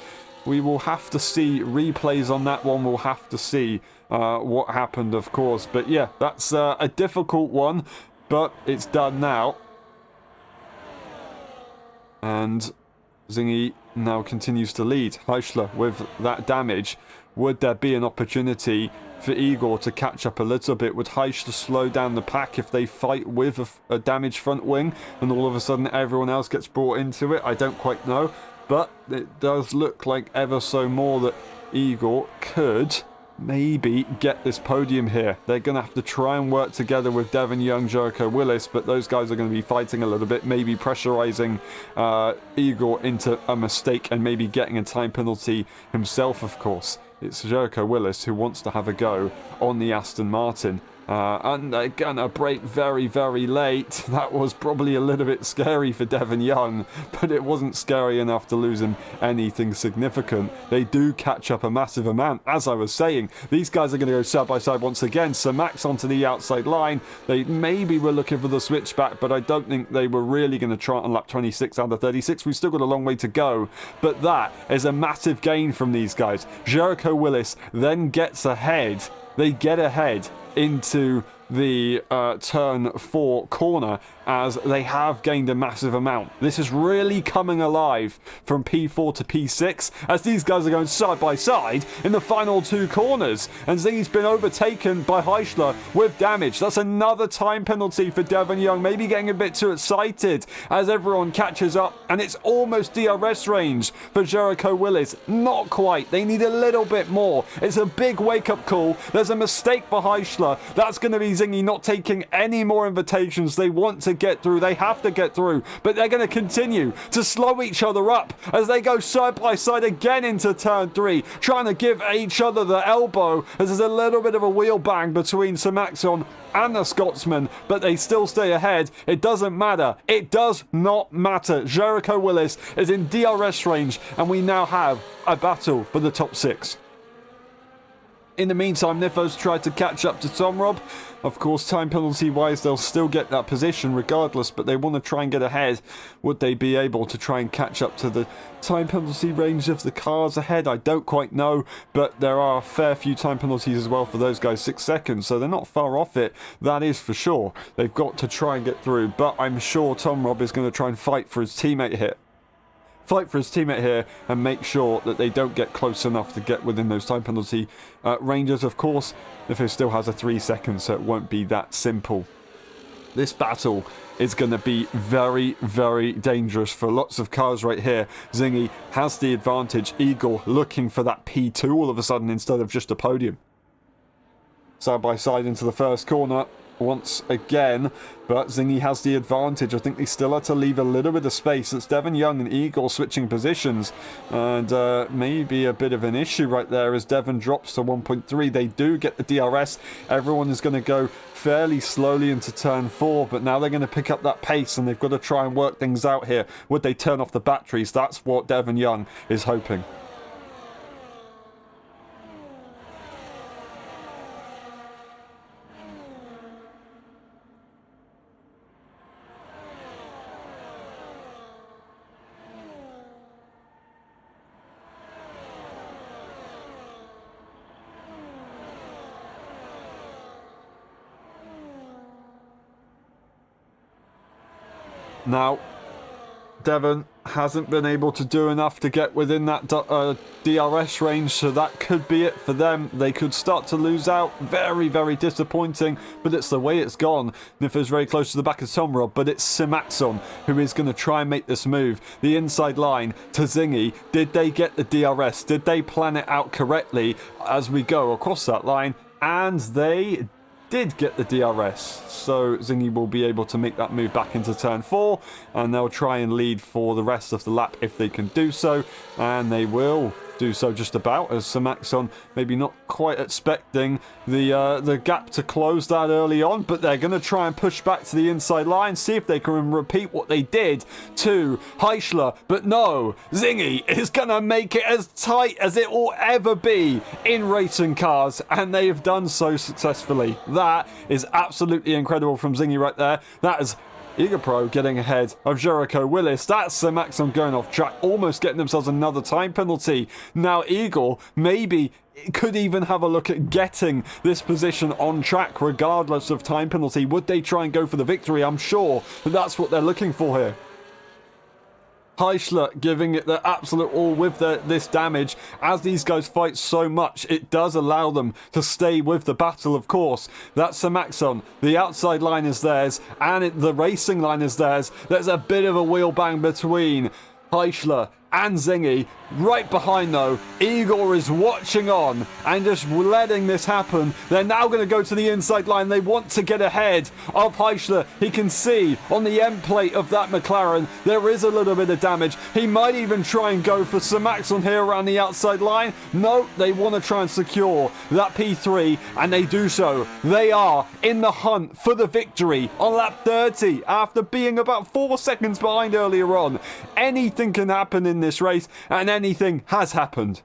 We will have to see replays on that one. We'll have to see what happened, of course. But yeah, that's a difficult one, but it's done now. And Zingy now continues to lead. Eichler with that damage. Would there be an opportunity for Igor to catch up a little bit? Would Eichler slow down the pack if they fight with a damaged front wing and all of a sudden everyone else gets brought into it? I don't quite know. But it does look like ever so more that Igor could maybe get this podium here. They're going to have to try and work together with Devon Young, Jericho Willis, but those guys are going to be fighting a little bit, maybe pressurizing Igor into a mistake and maybe getting a time penalty himself, of course. It's Jericho Willis who wants to have a go on the Aston Martin. And they're gonna brake very, very late. That was probably a little bit scary for Devon Young, but it wasn't scary enough to lose him anything significant. They do catch up a massive amount. As I was saying, these guys are going to go side by side once again. So Max onto the outside line. They maybe were looking for the switchback, but I don't think they were really going to try on lap 26 out of 36. We've still got a long way to go, but that is a massive gain from these guys. Jericho Willis then gets ahead. They get ahead into the turn 4 corner as they have gained a massive amount. This is really coming alive from P4 to P6 as these guys are going side by side in the final 2 corners, and Zingy's been overtaken by Eichler with damage. That's another time penalty for Devon Young, maybe getting a bit too excited as everyone catches up, and it's almost DRS range for Jericho Willis. Not quite. They need a little bit more. It's a big wake-up call. There's a mistake for Eichler. That's going to be Zingy not taking any more invitations. They want to get through. They have to get through, but they're going to continue to slow each other up as they go side by side again into turn 3, trying to give each other the elbow as there's a little bit of a wheel bang between Sir Maxon and the Scotsman, but they still stay ahead. It doesn't matter. It does not matter. Jericho Willis is in DRS range, and we now have a battle for the top 6. In the meantime, Nifos tried to catch up to Tom Robb. Of course, time penalty wise, they'll still get that position regardless, but they want to try and get ahead. Would they be able to try and catch up to the time penalty range of the cars ahead? I don't quite know, but there are a fair few time penalties as well for those guys, 6 seconds, so they're not far off it, that is for sure. They've got to try and get through, but I'm sure Tom Robb is going to try and fight for his teammate here. And make sure that they don't get close enough to get within those time penalty ranges. Of course, if it still has a 3 seconds, so it won't be that simple. This battle is going to be very, very dangerous for lots of cars right here. Zingy has the advantage. Igor looking for that P2 all of a sudden instead of just a podium. Side by side into the first corner. once again, but Zingy has the advantage. I think they still had to leave a little bit of space. It's Devon Young and Igor switching positions, and maybe a bit of an issue right there as Devon drops to 1.3. They do get the DRS. Everyone is going to go fairly slowly into turn 4, but now they're going to pick up that pace, and they've got to try and work things out here. Would they turn off the batteries? That's what Devon Young is hoping. Now, Devon hasn't been able to do enough to get within that DRS range, so that could be it for them. They could start to lose out. Very, very disappointing, but it's the way it's gone. Niffa is very close to the back of Tomra, but it's Simaxon who is going to try and make this move. The inside line to Zingy. Did they get the DRS? Did they plan it out correctly as we go across that line? And they did get the DRS, so Zingy will be able to make that move back into turn 4, and they'll try and lead for the rest of the lap if they can do so, and they will do so just about, as Simaxon maybe not quite expecting the gap to close that early on, but they're going to try and push back to the inside line, see if they can repeat what they did to Heischler, but no, Zingy is going to make it as tight as it will ever be in racing cars, and they have done so successfully. That is absolutely incredible from Zingy right there. That is Eager Pro getting ahead of Jericho Willis. That's Simaxon going off track, almost getting themselves another time penalty. Now Igor maybe could even have a look at getting this position on track regardless of time penalty. Would they try and go for the victory? I'm sure that's what they're looking for here. Heischler giving it their absolute all with this damage. As these guys fight so much, it does allow them to stay with the battle, of course. That's Simaxon. The outside line is theirs, and the racing line is theirs. There's a bit of a wheel bang between Heischler and Zingy. Right behind though, Igor is watching on and just letting this happen. They're now going to go to the inside line. They want to get ahead of Heischler. He can see on the end plate of that McLaren there is a little bit of damage. He might even try and go for Simaxon here around the outside line. No, they want to try and secure that P3, and they do so. They are in the hunt for the victory on lap 30 after being about 4 seconds behind earlier on. Anything can happen in this race, and anything has happened.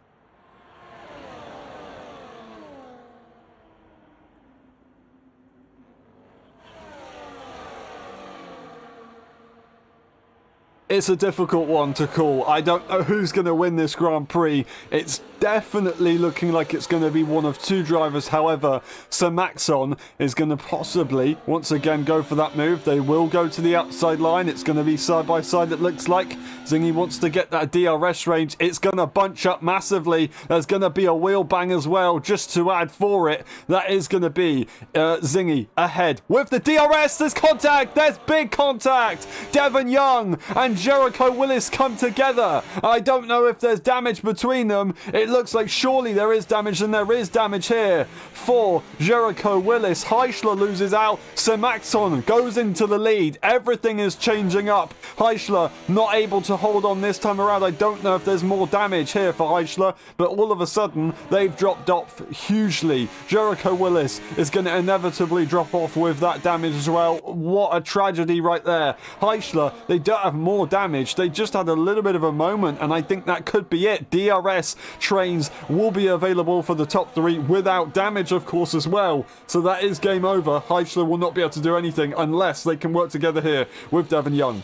It's a difficult one to call. I don't know who's going to win this Grand Prix. It's definitely looking like it's going to be one of two drivers. However, Simaxon is going to possibly once again go for that move. They will go to the outside line. It's going to be side by side, it looks like. Zingy wants to get that DRS range. It's going to bunch up massively. There's going to be a wheel bang as well, just to add for it. That is going to be Zingy ahead with the DRS. There's contact. There's big contact. Devon Young and Jericho Willis come together. I don't know if there's damage between them. It looks like surely there is damage, and there is damage here for Jericho Willis. Heischler loses out. Simaxon goes into the lead. Everything is changing up. Heischler not able to hold on this time around. I don't know if there's more damage here for Heischler, but all of a sudden they've dropped off hugely. Jericho Willis is going to inevitably drop off with that damage as well. What a tragedy right there. Heischler, they don't have more damage. They just had a little bit of a moment, and I think that could be it. DRS trains will be available for the top three without damage, of course, as well. So that is game over. Heischler will not be able to do anything unless they can work together here with Devon Young.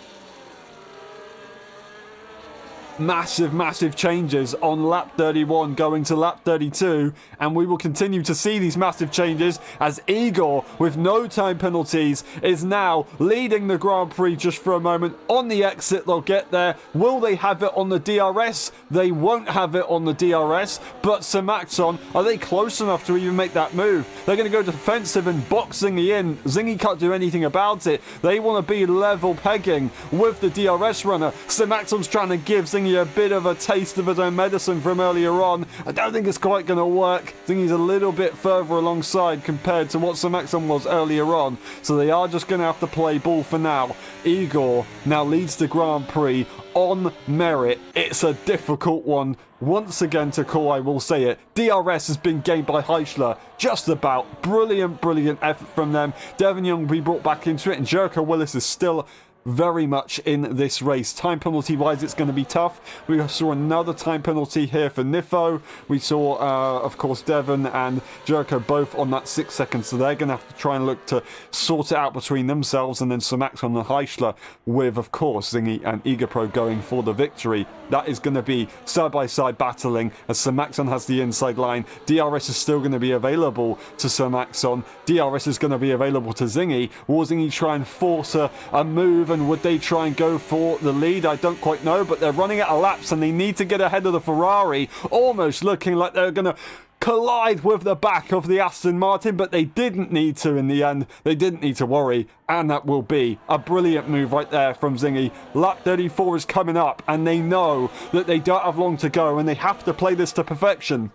Massive changes on lap 31 going to lap 32, and we will continue to see these massive changes as Igor, with no time penalties, is now leading the Grand Prix just for a moment. On the exit, they'll get there. Will they have it on the DRS? They won't have it on the DRS, but Simaxon, are they close enough to even make that move? They're going to go defensive and box Zingy in. Zingy can't do anything about it. They want to be level pegging with the DRS runner. Simaxon's trying to give Zingy Zingy a bit of a taste of his own medicine from earlier on. I don't think it's quite going to work. Zingy's a little bit further alongside compared to what Samaxon was earlier on. So they are just going to have to play ball for now. Igor now leads the Grand Prix on merit. It's a difficult one once again to call, I will say it. DRS has been gained by Heichler. Just about. Brilliant effort from them. Devon Young will be brought back into it, and Jericho Willis is still very much in this race. Time penalty wise, it's going to be tough. We saw another time penalty here for Nifo. We saw of course Devon and Jericho both on that 6 seconds, so they're going to have to try and look to sort it out between themselves, and then Samaxon and Heichler with of course Zingy and Igapro going for the victory. That is going to be side by side battling as Samaxon has the inside line. DRS is still going to be available to Samaxon. DRS is going to be available to Zingy. Will Zingy try and force a move, and would they try and go for the lead? I don't quite know, but they're running out of laps and they need to get ahead of the Ferrari, almost looking like they're going to collide with the back of the Aston Martin, but they didn't need to in the end. They didn't need to worry, and that will be a brilliant move right there from Zingy. Lap 34 is coming up, and they know that they don't have long to go, and they have to play this to perfection.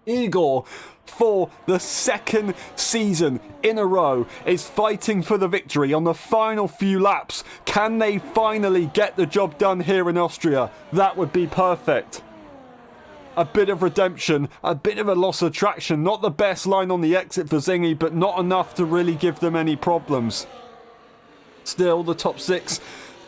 Igor, for the second season in a row, is fighting for the victory on the final few laps. Can they finally get the job done here in Austria? That would be perfect. A bit of redemption, a bit of a loss of traction. Not the best line on the exit for Zingy, but not enough to really give them any problems. Still, the top 6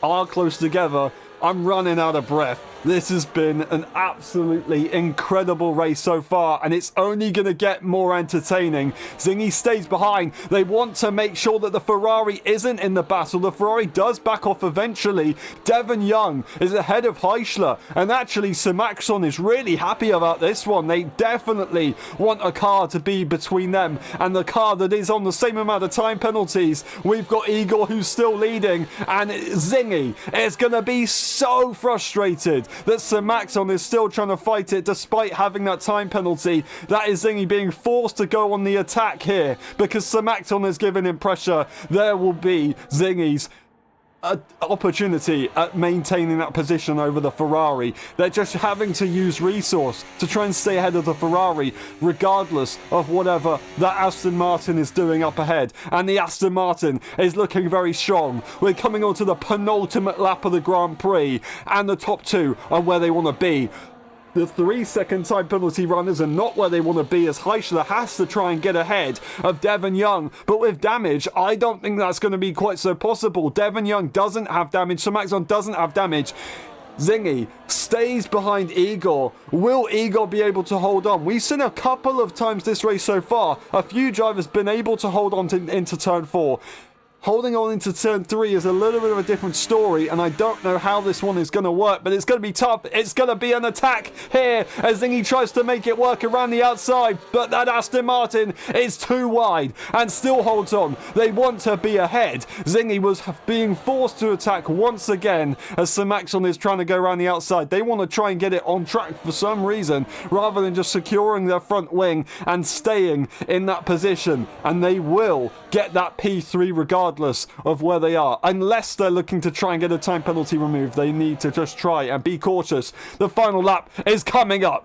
are close together. I'm running out of breath. This has been an absolutely incredible race so far, and it's only going to get more entertaining. Zingy stays behind. They want to make sure that the Ferrari isn't in the battle. The Ferrari does back off eventually. Devon Young is ahead of Heichler, and actually Samaxon is really happy about this one. They definitely want a car to be between them and the car that is on the same amount of time penalties. We've got Igor who's still leading, and Zingy is going to be so frustrated that Samaxon is still trying to fight it despite having that time penalty. That is Zingy being forced to go on the attack here because Samaxon has given him pressure. There will be Zingy's opportunity at maintaining that position over the Ferrari. They're just having to use resource to try and stay ahead of the Ferrari regardless of whatever that Aston Martin is doing up ahead, and the Aston Martin is looking very strong. We're coming on to the penultimate lap of the Grand Prix, and the top 2 are where they want to be. The 3-second time penalty runners are not where they want to be, as Heichler has to try and get ahead of Devon Young. But with damage, I don't think that's going to be quite so possible. Devon Young doesn't have damage. Samaxon doesn't have damage. Zingy stays behind Igor. Will Igor be able to hold on? We've seen a couple of times this race so far. A few drivers been able to hold on into turn 4. Holding on into turn 3 is a little bit of a different story, and I don't know how this one is going to work, but it's going to be tough. It's going to be an attack here as Zingy tries to make it work around the outside, but that Aston Martin is too wide and still holds on. They want to be ahead. Zingy was being forced to attack once again as Samaxon is trying to go around the outside. They want to try and get it on track for some reason rather than just securing their front wing and staying in that position, and they will get that P3 regardless of where they are. Unless they're looking to try and get a time penalty removed, they need to just try and be cautious. The final lap is coming up.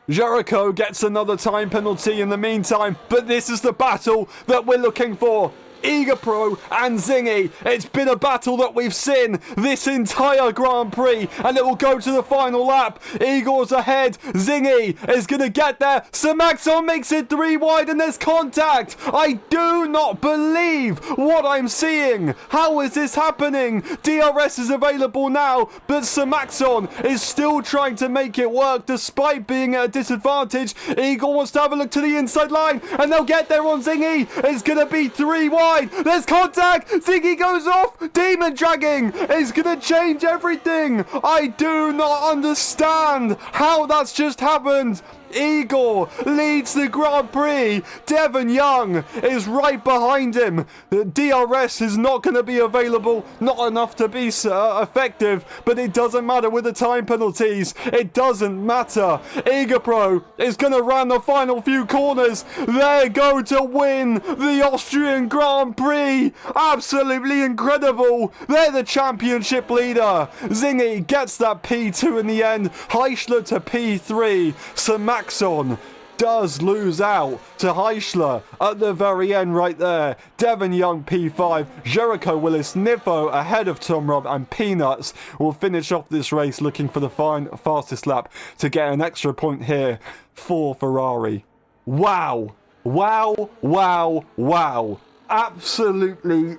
Jericho gets another time penalty in the meantime, but this is the battle that we're looking for. Igapro and Zingy. It's been a battle that we've seen this entire Grand Prix, and it will go to the final lap. Igor's ahead. Zingy is going to get there. Samaxon makes it 3 wide, and there's contact. I do not believe what I'm seeing. How is this happening? DRS is available now, but Samaxon is still trying to make it work despite being at a disadvantage. Igor wants to have a look to the inside line, and they'll get there on Zingy. It's going to be 3 wide. There's contact. Zingy goes off. Demon dragging is going to change everything. I do not understand how that's just happened. Igor leads the Grand Prix. Devon Young is right behind him. The DRS is not going to be available, not enough to be effective, but it doesn't matter with the time penalties. It doesn't matter. Igapro is going to run the final few corners. They're going to win the Austrian Grand Prix. Absolutely incredible. They're the championship leader. Zingy gets that P2 in the end. Heischler to P3. Maxon does lose out to Heischler at the very end right there. Devon Young P5, Jericho Willis Niffo ahead of Tom Robb, and Peanuts will finish off this race looking for the fastest lap to get an extra point here for Ferrari. Wow. Wow, wow, wow. Absolutely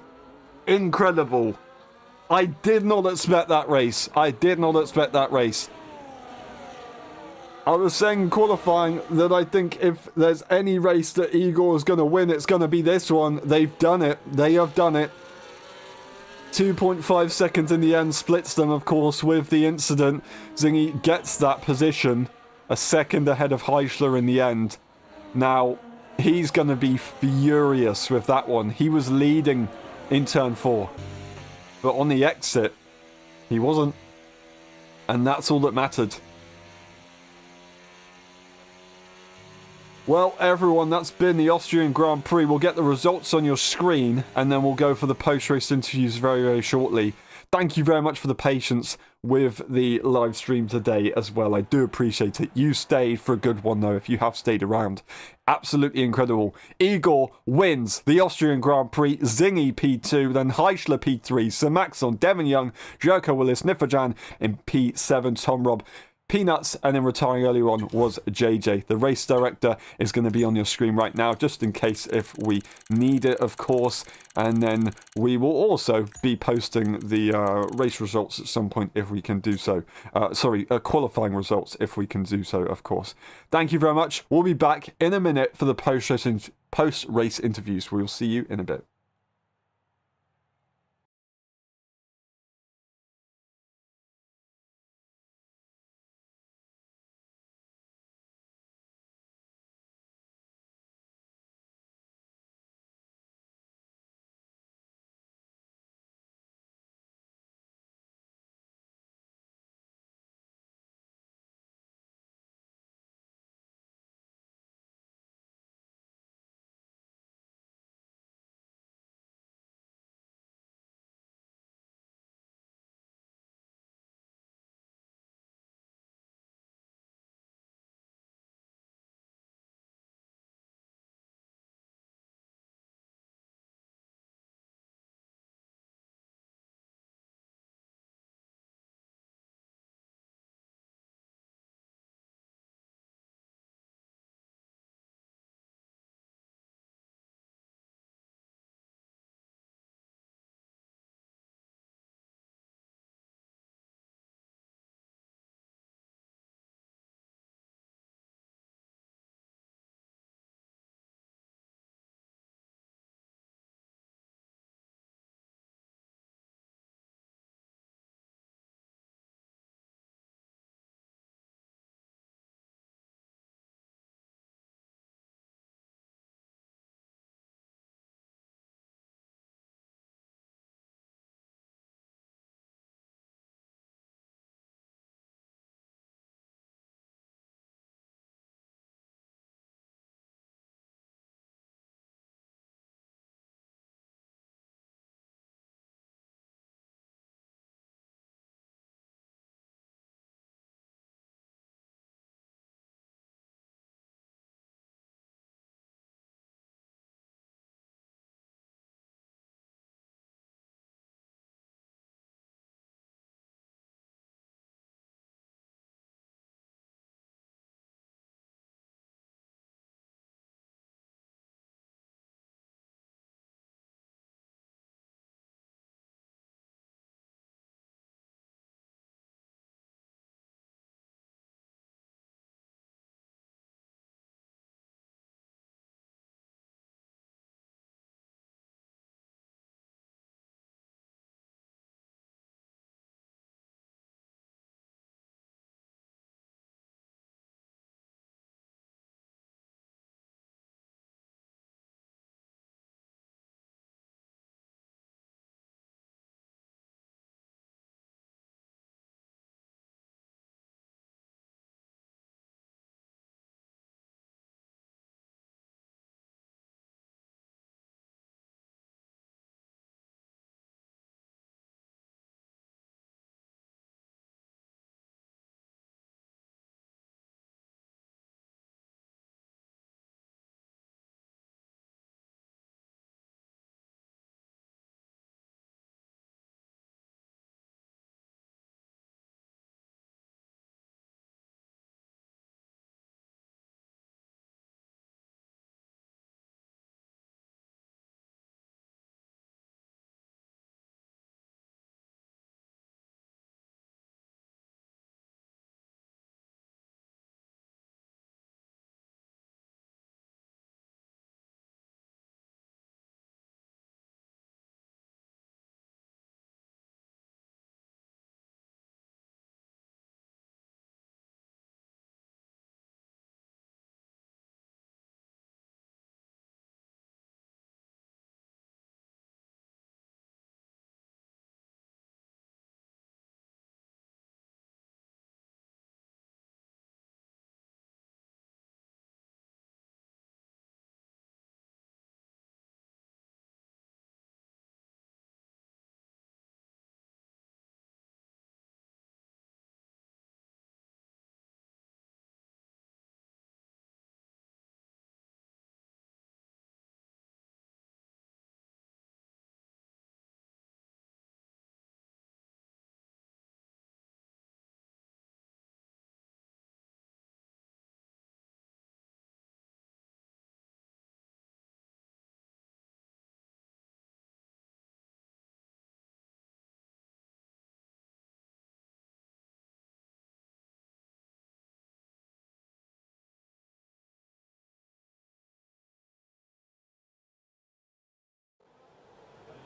incredible. I did not expect that race. I was saying in qualifying that I think if there's any race that Igor is going to win, it's going to be this one. They've done it. They have done it. 2.5 seconds in the end splits them, of course, with the incident. Zingy gets that position, a second ahead of Heischler in the end. Now, he's going to be furious with that one. He was leading in turn 4. But on the exit, he wasn't. And that's all that mattered. Well, everyone, that's been the Austrian Grand Prix. We'll get the results on your screen, and then we'll go for the post-race interviews very, very shortly. Thank you very much for the patience with the live stream today as well. I do appreciate it. You stayed for a good one, though, if you have stayed around. Absolutely incredible. Igor wins the Austrian Grand Prix. Zingy P2, then Heischler P3, Sir Maxon, Devon Young, Jericho Willis, Nifajan in P7, Tom Robb, Peanuts, and then retiring earlier on was JJ. The race director is going to be on your screen right now, just in case if we need it, of course. And then we will also be posting the race results at some point if we can do so. Qualifying results if we can do so, of course. Thank you very much. We'll be back in a minute for the post-race interviews. We'll see you in a bit.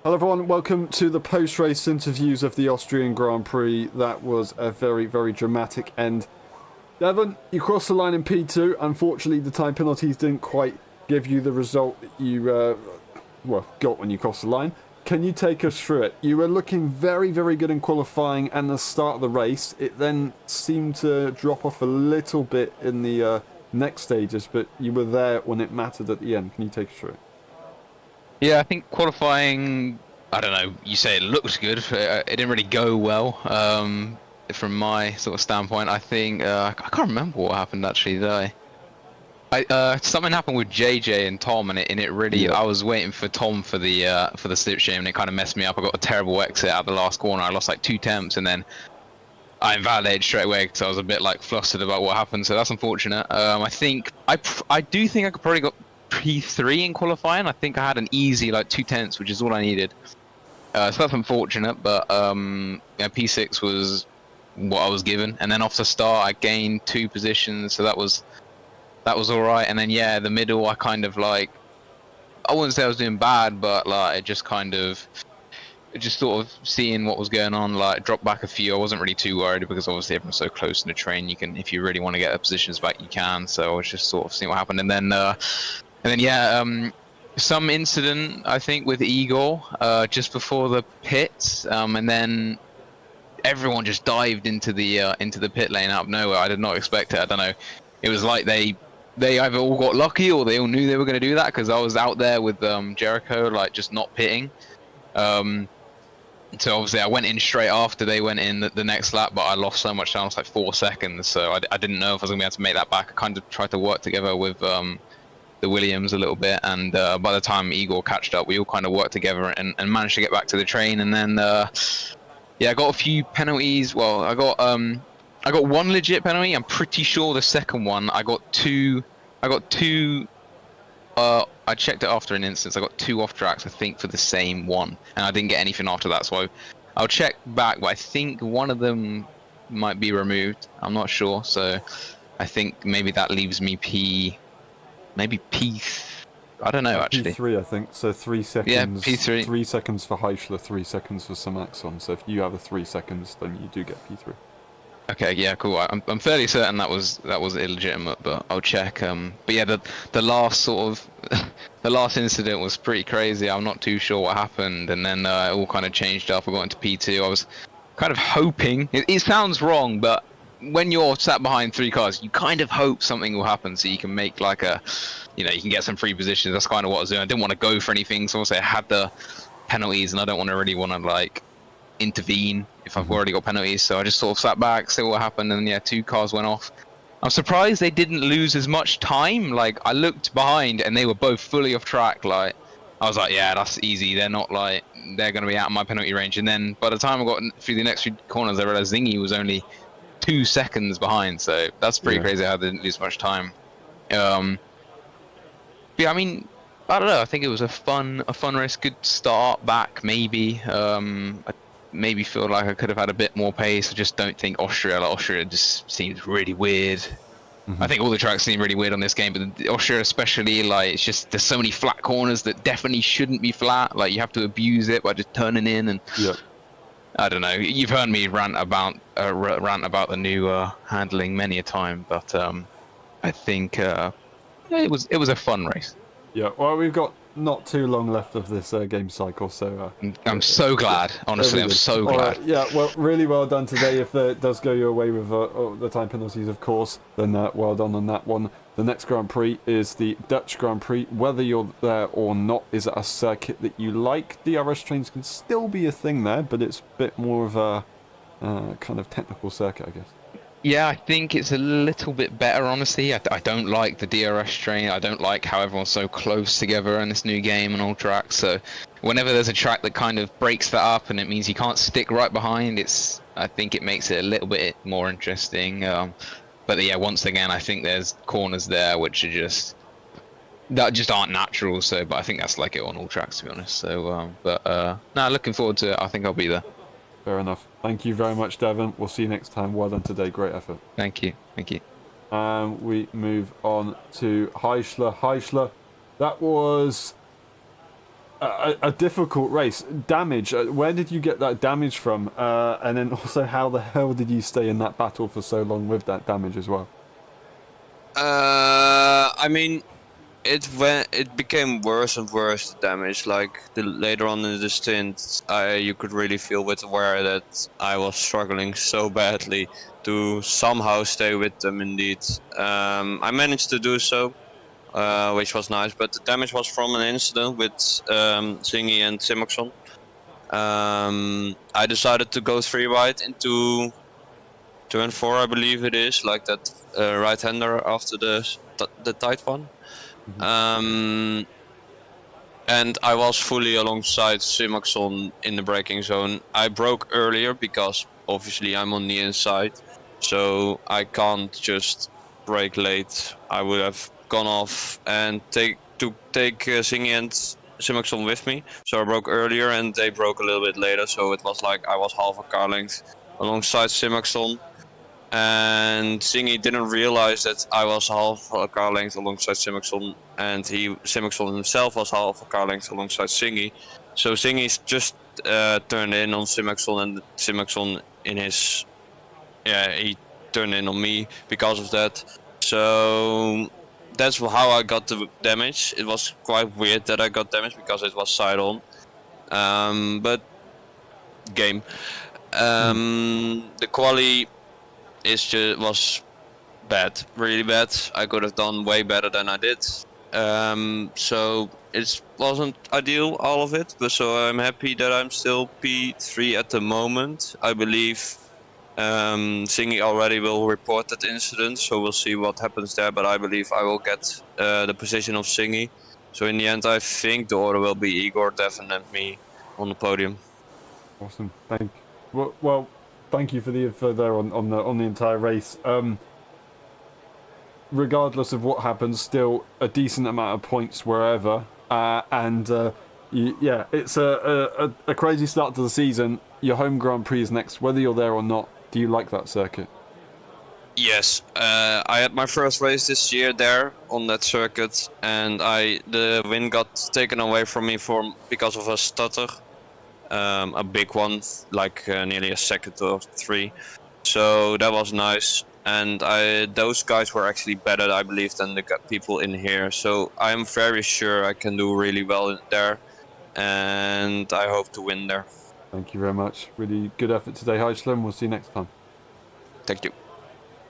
Hello everyone, welcome to the post-race interviews of the Austrian Grand Prix. That was a very, very dramatic end. Devon, you crossed the line in P2. Unfortunately, the time penalties didn't quite give you the result that you got when you crossed the line. Can you take us through it? You were looking very, very good in qualifying and the start of the race. It then seemed to drop off a little bit in the next stages, but you were there when it mattered at the end. Can you take us through it? Yeah, I think qualifying, I don't know, you say it looked good. It didn't really go well from my sort of standpoint. I think, I can't remember what happened actually, did I? Something happened with JJ and Tom, and it really. Yeah. I was waiting for Tom for the slip shame, and it kind of messed me up. I got a terrible exit out the last corner. I lost like 2 temps, and then I invalidated straight away because I was a bit like flustered about what happened. So that's unfortunate. I think I do think I could probably got P3 in qualifying. I think I had an easy like 2 tenths, which is all I needed. So that's unfortunate, but yeah, P6 was what I was given, and then off the start I gained 2 positions, so that was all right. And then yeah, the middle I kind of like, I wouldn't say I was doing bad, but like it just sort of seeing what was going on, like dropped back a few. I wasn't really too worried because obviously everyone's so close in the train. You can, if you really want to get the positions back, you can. So I was just sort of seeing what happened, and then yeah, some incident I think with Igor just before the pits, and then everyone just dived into the pit lane out of nowhere. I did not expect it. I don't know. It was like they either all got lucky or they all knew they were going to do that, because I was out there with Jericho, like just not pitting. So obviously I went in straight after they went in the next lap, but I lost so much time. I was like 4 seconds, so I didn't know if I was going to be able to make that back. I kind of tried to work together with the Williams a little bit, and by the time Igor catched up, we all kind of worked together and managed to get back to the train. And then yeah, I got a few penalties. Well, I got 1 legit penalty. I'm pretty sure the second one I got two. I checked it after an instance. I got 2 off tracks, I think, for the same one, and I didn't get anything after that. So I'll check back, but I think one of them might be removed. I'm not sure. So I think maybe that leaves me maybe P. I don't know actually. P3, I think. So 3 seconds. Yeah, P3. 3 seconds for Heichler, 3 seconds for Samaxon. So if you have a 3 seconds, then you do get P3. Okay, yeah, cool. I'm fairly certain that was illegitimate, but I'll check. But yeah, the last sort of the last incident was pretty crazy. I'm not too sure what happened, and then it all kind of changed up. I got into P2. I was kind of hoping. It sounds wrong, but when you're sat behind 3 cars, you kind of hope something will happen so you can make like you can get some free positions. That's kind of what I was doing. I didn't want to go for anything, so also I had the penalties, and I don't really want to like intervene if I've already got penalties, so I just sort of sat back, see what happened, and yeah, 2 cars went off. I'm surprised they didn't lose as much time. Like, I looked behind and they were both fully off track. Like, I was like, yeah, that's easy. They're not like, they're going to be out of my penalty range. And then by the time I got through the next few corners, I realized Zingy was only 2 seconds behind, so that's pretty crazy how they didn't lose much time. Yeah, I mean, I don't know. I think it was a fun race. Good start back, maybe. I maybe feel like I could have had a bit more pace. I just don't think Austria just seems really weird. I think all the tracks seem really weird on this game, but Austria especially, like, it's just there's so many flat corners that definitely shouldn't be flat. Like, you have to abuse it by just turning in, and I don't know. You've heard me rant about the new handling many a time, but I think it was a fun race. Yeah, well, we've got not too long left of this game cycle, so I'm so glad. Honestly, I'm so glad. Right, yeah, well, really well done today. If it does go your way with the time penalties, of course, then well done on that one. The next Grand Prix is the Dutch Grand Prix. Whether you're there or not, is it a circuit that you like? DRS trains can still be a thing there, but it's a bit more of a kind of technical circuit, I guess. Yeah, I think it's a little bit better, honestly. I don't like the DRS train. I don't like how everyone's so close together in this new game and all tracks. So whenever there's a track that kind of breaks that up and it means you can't stick right behind, I think it makes it a little bit more interesting. But yeah, once again, I think there's corners there which are that just aren't natural. So, but I think that's like it on all tracks, to be honest. So, no, looking forward to it. I think I'll be there. Fair enough. Thank you very much, Devon. We'll see you next time. Well done today. Great effort. Thank you. Thank you. We move on to Heichler. Heichler, that was a difficult race. Damage. Where did you get that damage from? And then also, how the hell did you stay in that battle for so long with that damage as well? I mean, it became worse and worse, the damage. Like later on in the stint, you could really feel with the wear that I was struggling so badly to somehow stay with them. Indeed, I managed to do so, which was nice. But the damage was from an incident with Zingy and Simonson. I decided to go 3 wide into turn 4, I believe it is, like that right-hander after the tight one. And I was fully alongside Simonson in the braking zone. I broke earlier because obviously I'm on the inside, so I can't just brake late. I would have gone off and take Zingy and Simonson with me. So I broke earlier and they broke a little bit later. So it was like I was half a car length alongside Simonson. And Zingy didn't realize that I was half a car length alongside Simonson, and Simonson himself was half a car length alongside Zingy. So Zingy just turned in on Simonson, and Simonson he turned in on me because of that. So that's how I got the damage. It was quite weird that I got damage because it was side on, but game. The quali was bad, really bad. I could have done way better than I did. So it wasn't ideal, all of it, but so I'm happy that I'm still P3 at the moment. I believe Zingy already will report that incident, so we'll see what happens there, but I believe I will get the position of Zingy. So in the end, I think the order will be Igor, Devin and me on the podium. Awesome, thank you. Well, thank you for the info there on the entire race. Regardless of what happens, still a decent amount of points wherever, yeah, it's a crazy start to the season. Your home Grand Prix is next, whether you're there or not. Do you like that circuit? Yes, I had my first race this year there on that circuit, and the win got taken away from me because of a stutter. A big one, like nearly a second or 3. So that was nice. And those guys were actually better, I believe, than the people in here. So I'm very sure I can do really well there. And I hope to win there. Thank you very much. Really good effort today, Heisler. We'll see you next time. Thank you.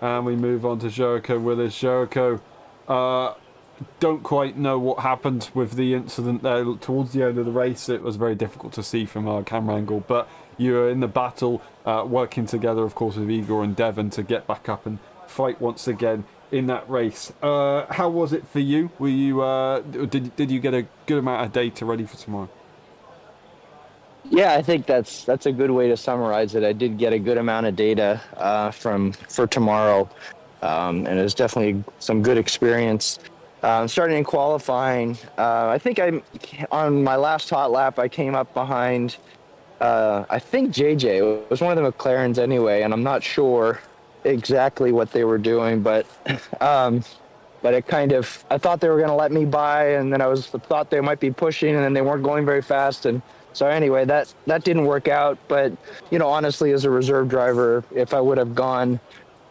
And we move on to Jericho Willis. Jericho, don't quite know what happened with the incident there towards the end of the race. It was very difficult to see from our camera angle, but you were in the battle, working together, of course, with Igor and Devon to get back up and fight once again in that race. How was it for you? Were you did you get a good amount of data ready for tomorrow? Yeah, I think that's a good way to summarize it. I did get a good amount of data for tomorrow, and it was definitely some good experience. Starting in qualifying, I think on my last hot lap, I came up behind, I think JJ. It was one of the McLarens anyway, and I'm not sure exactly what they were doing, but it kind of, I thought they were going to let me by, and then thought they might be pushing, and then they weren't going very fast, and so anyway, that didn't work out. But honestly, as a reserve driver, if I would have gone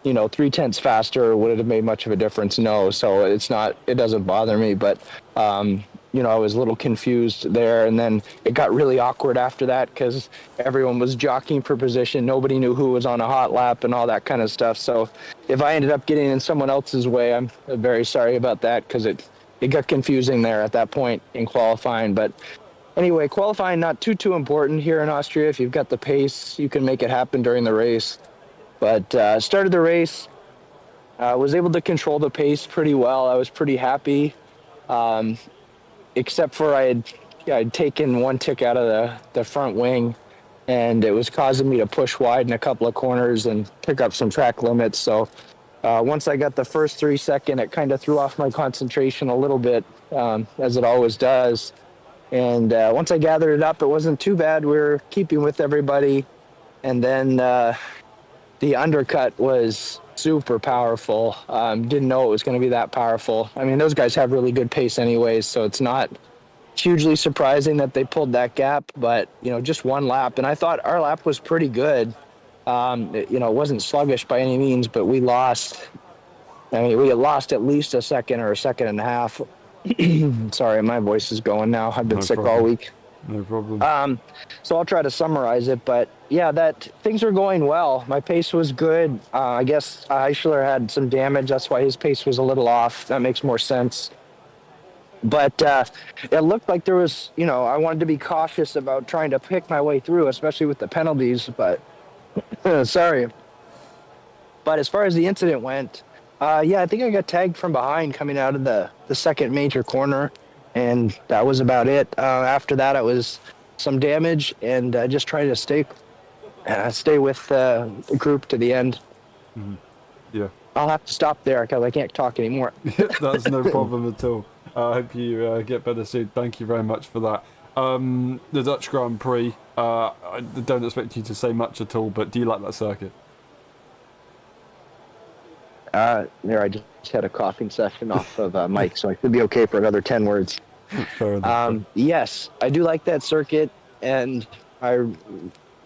0.3 faster, would it have made much of a difference? No. So it doesn't bother me, but I was a little confused there, and then it got really awkward after that because everyone was jockeying for position. Nobody knew who was on a hot lap and all that kind of stuff. So if I ended up getting in someone else's way, I'm very sorry about that because it got confusing there at that point in qualifying. But anyway, qualifying not too important here in Austria. If you've got the pace, you can make it happen during the race. But started the race, was able to control the pace pretty well. I was pretty happy, except for I'd taken one tick out of the front wing, and it was causing me to push wide in a couple of corners and pick up some track limits. So once I got the first 3 second, it kind of threw off my concentration a little bit, as it always does. And once I gathered it up, it wasn't too bad. We were keeping with everybody. And then the undercut was super powerful. Didn't know it was going to be that powerful. I mean, those guys have really good pace anyways, so it's not hugely surprising that they pulled that gap, but just one lap, and I thought our lap was pretty good. It wasn't sluggish by any means, but we lost. I mean, we lost at least a second or a second and a half. Sorry, my voice is going now. I've been sick all week. No problem. So I'll try to summarize it, but yeah, that things are going well. My pace was good. I guess Eichler had some damage. That's why his pace was a little off. That makes more sense. But it looked like there was, I wanted to be cautious about trying to pick my way through, especially with the penalties. But sorry. But as far as the incident went, yeah, I think I got tagged from behind coming out of the second major corner. And that was about it. After that, it was some damage, and just trying to stay with the group to the end. Mm-hmm. Yeah. I'll have to stop there because I can't talk anymore. That's no problem at all. I hope you get better soon. Thank you very much for that. The Dutch Grand Prix, I don't expect you to say much at all, but do you like that circuit? There, I just had a coughing session off of Mike, so I should be okay for another 10 words. Fair enough. Yes, I do like that circuit, and I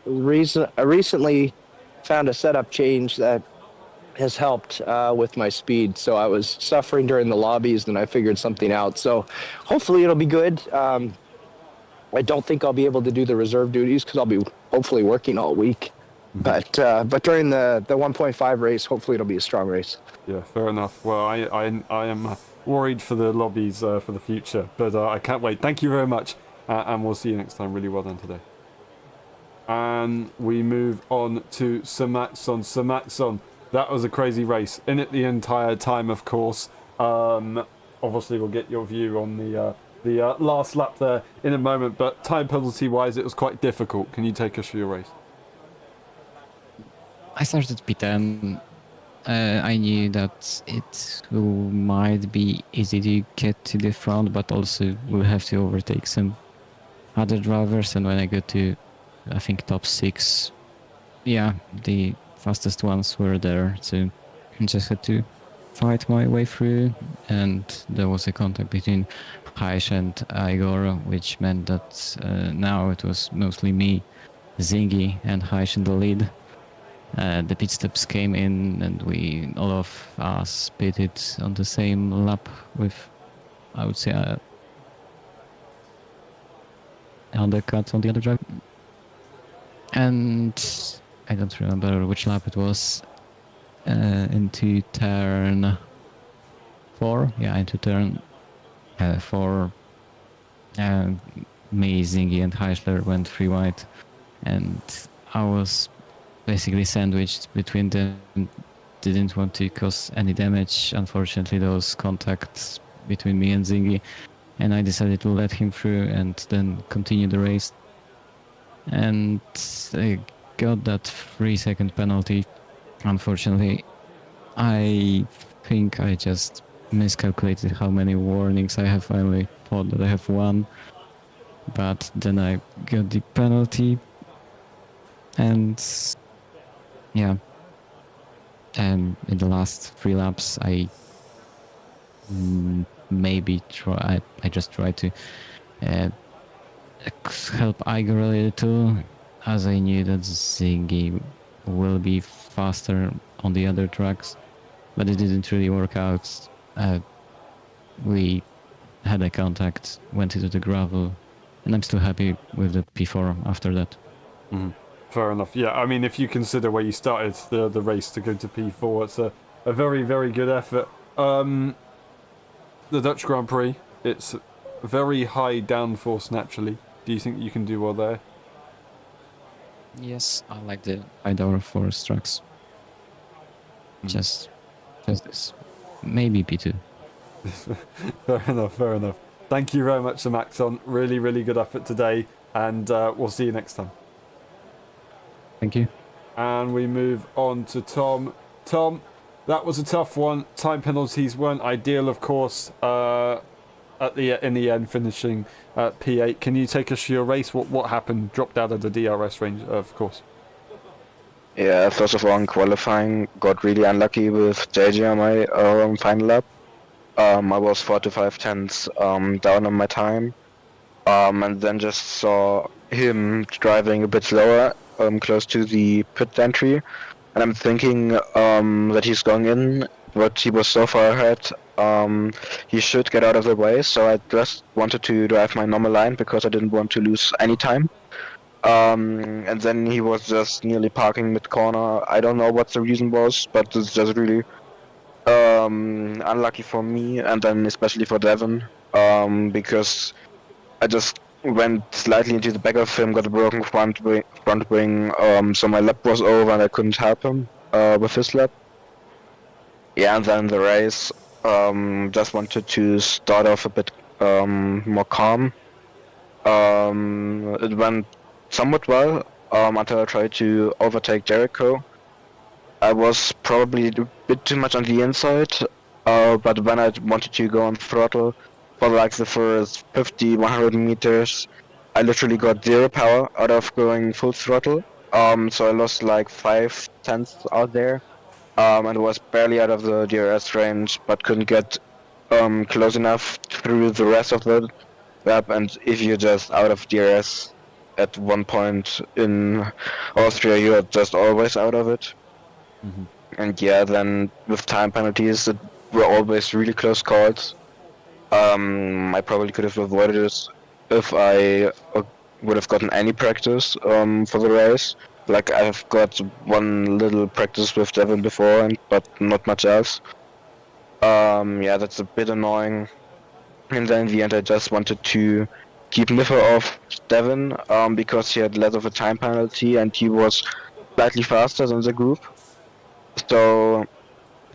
recently found a setup change that has helped with my speed. So I was suffering during the lobbies, and I figured something out. So hopefully it'll be good. I don't think I'll be able to do the reserve duties because I'll be hopefully working all week. But during the 1.5 race, hopefully it'll be a strong race. Yeah, fair enough. Well, I am worried for the lobbies for the future, but I can't wait. Thank you very much, and we'll see you next time. Really well done today. And we move on to Samatson. Samatson, that was a crazy race. In it the entire time, of course. Obviously, we'll get your view on the last lap there in a moment, but time penalty-wise, it was quite difficult. Can you take us through your race? I started P10. I knew that it might be easy to get to the front, but also we'll have to overtake some other drivers. And when I got to, I think, top 6, yeah, the fastest ones were there. So I just had to fight my way through. And there was a contact between Heisch and Igor, which meant that now it was mostly me, Zingy, and Heisch in the lead. The pit stops came in, and all of us pitted on the same lap with, I would say, undercut on the other drive. And I don't remember which lap it was. Into turn 4, yeah, into turn 4. Me, Zingy, and Heischler went 3 wide, and I was basically sandwiched between them. Didn't want to cause any damage. Unfortunately, there was contact between me and Zingy, and I decided to let him through and then continue the race. And I got that 3-second penalty. Unfortunately, I think I just miscalculated how many warnings I have. I only thought that I have 1, but then I got the penalty, and yeah, and in the last 3 laps, I just tried to help Igor a little, as I knew that Zingy will be faster on the other tracks, but it didn't really work out. We had a contact, went into the gravel, and I'm still happy with the P4 after that. Mm. Fair enough. Yeah, I mean, if you consider where you started the race to go to P4, it's a very, very good effort. The Dutch Grand Prix, it's very high downforce naturally. Do you think you can do well there? Yes, I like the high downforce tracks. Just this. Maybe P2. Fair enough, fair enough. Thank you very much, Maxon. Really, really good effort today, and we'll see you next time. Thank you. And we move on to Tom. Tom, that was a tough one. Time penalties weren't ideal, of course, in the end, finishing P8. Can you take us through your race? What happened? Dropped out of the DRS range, of course. Yeah, first of all, in qualifying, got really unlucky with JJ on my final lap. I was 4 to 5 tenths down on my time. and then just saw him driving a bit slower, close to the pit entry, and I'm thinking that he's going in, but he was so far ahead, he should get out of the way, so I just wanted to drive my normal line because I didn't want to lose any time. And then he was just nearly parking mid-corner. I don't know what the reason was, but it's just really unlucky for me, and then especially for Devon, because I just went slightly into the back of him, got a broken front wing, so my lap was over and I couldn't help him with his lap. Yeah, and then the race, just wanted to start off a bit more calm. It went somewhat well until I tried to overtake Jericho. I was probably a bit too much on the inside, but when I wanted to go on throttle for like the first 50, 100 meters, I literally got 0 power out of going full throttle. So I lost like 5/10 out there, and was barely out of the DRS range, but couldn't get close enough through the rest of the lap. And if you're just out of DRS at one point in Austria, you're just always out of it. Mm-hmm. And yeah, then with time penalties, it were always really close calls. I probably could have avoided it if I would have gotten any practice for the race. Like I've got one little practice with Devon before, but not much else. Yeah, that's a bit annoying. And then in the end, I just wanted to keep Niffer off Devon because he had less of a time penalty and he was slightly faster than the group. So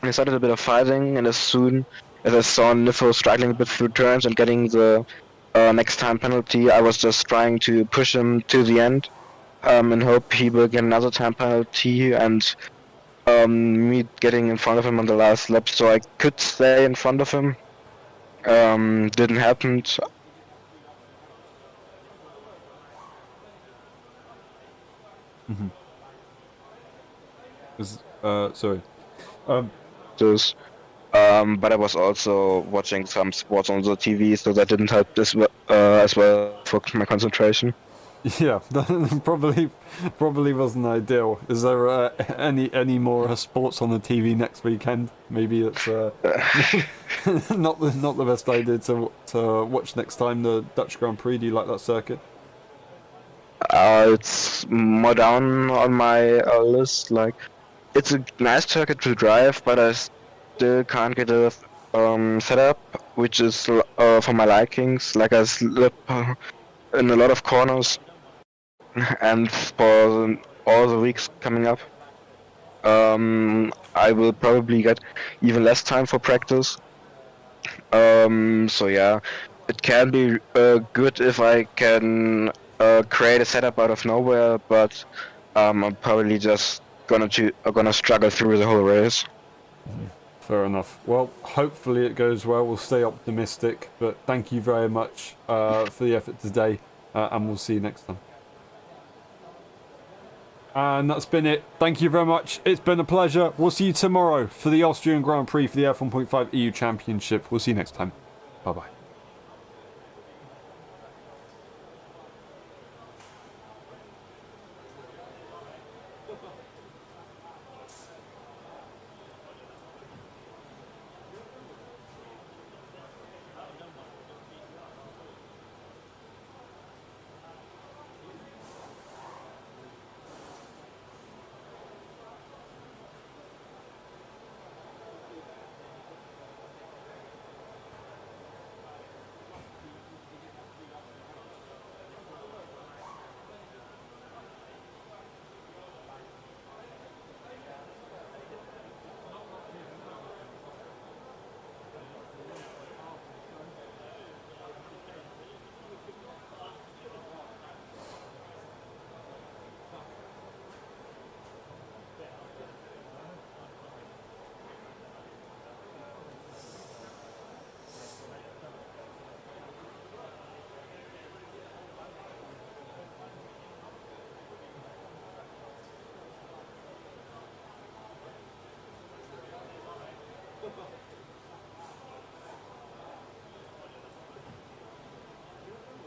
we started a bit of fighting, and as soon as I saw Niffer struggling a bit through turns and getting the next time penalty, I was just trying to push him to the end and hope he will get another time penalty and me getting in front of him on the last lap so I could stay in front of him. Didn't happen. Mm-hmm. Sorry. But I was also watching some sports on the TV, so that didn't help this as well for my concentration. Yeah, that probably wasn't ideal. Is there any more sports on the TV next weekend? Maybe it's not the best idea to watch next time the Dutch Grand Prix. Do you like that circuit? It's more down on my list. Like, it's a nice circuit to drive, but I still can't get a setup which is for my likings. Like, I slip in a lot of corners, and for all the weeks coming up, I will probably get even less time for practice. So yeah, it can be good if I can create a setup out of nowhere, but I'm probably just gonna struggle through the whole race. Fair enough. Well, hopefully it goes well. We'll stay optimistic, but thank you very much for the effort today, and we'll see you next time. And that's been it. Thank you very much. It's been a pleasure. We'll see you tomorrow for the Austrian Grand Prix for the F1.5 EU Championship. We'll see you next time. Bye-bye.